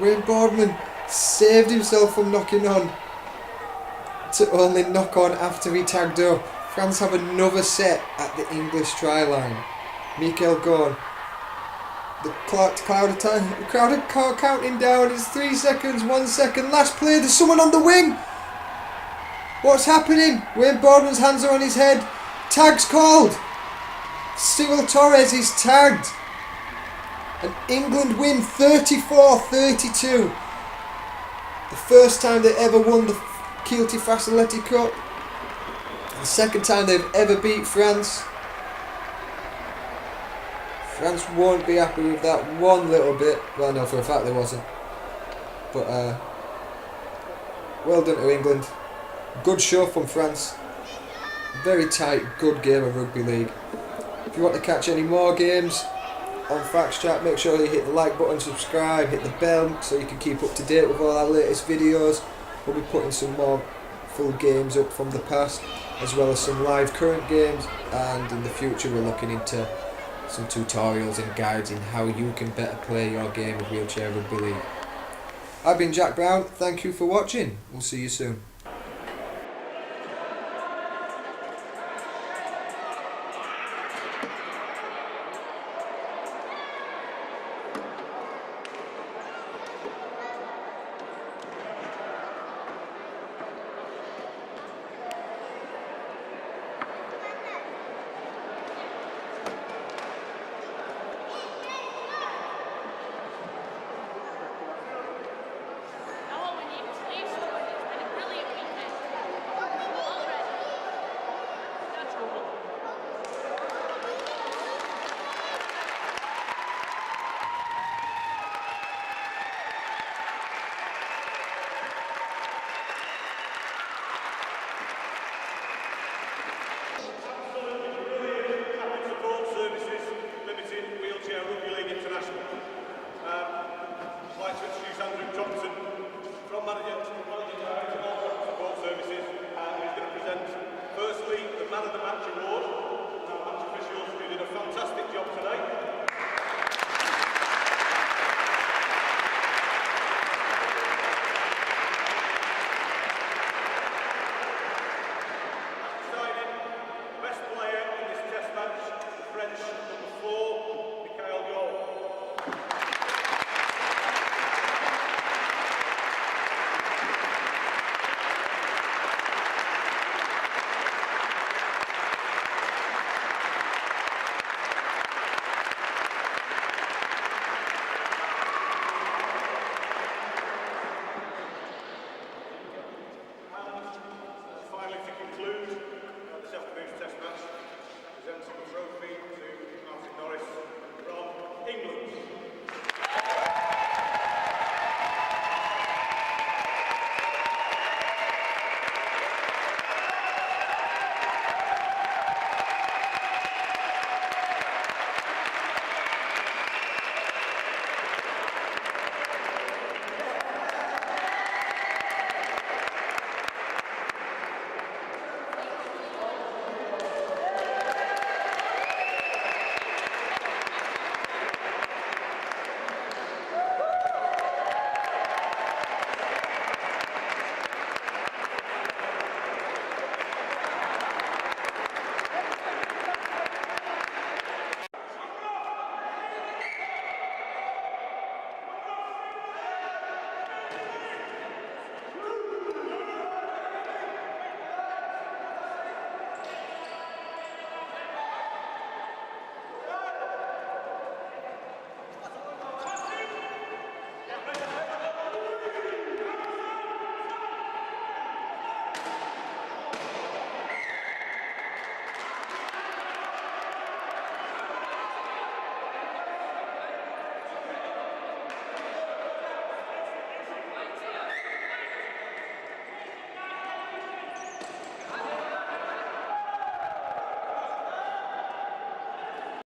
Speaker 2: Wayne Boardman saved himself from knocking on to only knock on after he tagged up. France have another set at the English try line. Mikel Gorn. The crowd are counting down. It's 3 seconds, 1 second, last play. There's someone on the wing. What's happening? Wayne Boardman's hands are on his head. Tag's called. Cyril Torres is tagged. And England win 34-32. The first time they ever won the Kielty Fassolette Cup. The second time they've ever beat France. France won't be happy with that one little bit. Well, no, for a fact they wasn't. But well done to England. Good show from France. Very tight, good game of rugby league. If you want to catch any more games on Faxchat, make sure you hit the like button, subscribe, hit the bell so you can keep up to date with all our latest videos. We'll be putting some more full games up from the past, as well as some live current games, and in the future we're looking into some tutorials and guides in how you can better play your game of wheelchair rugby league. I've been Jack Brown, thank you for watching, we'll see you soon.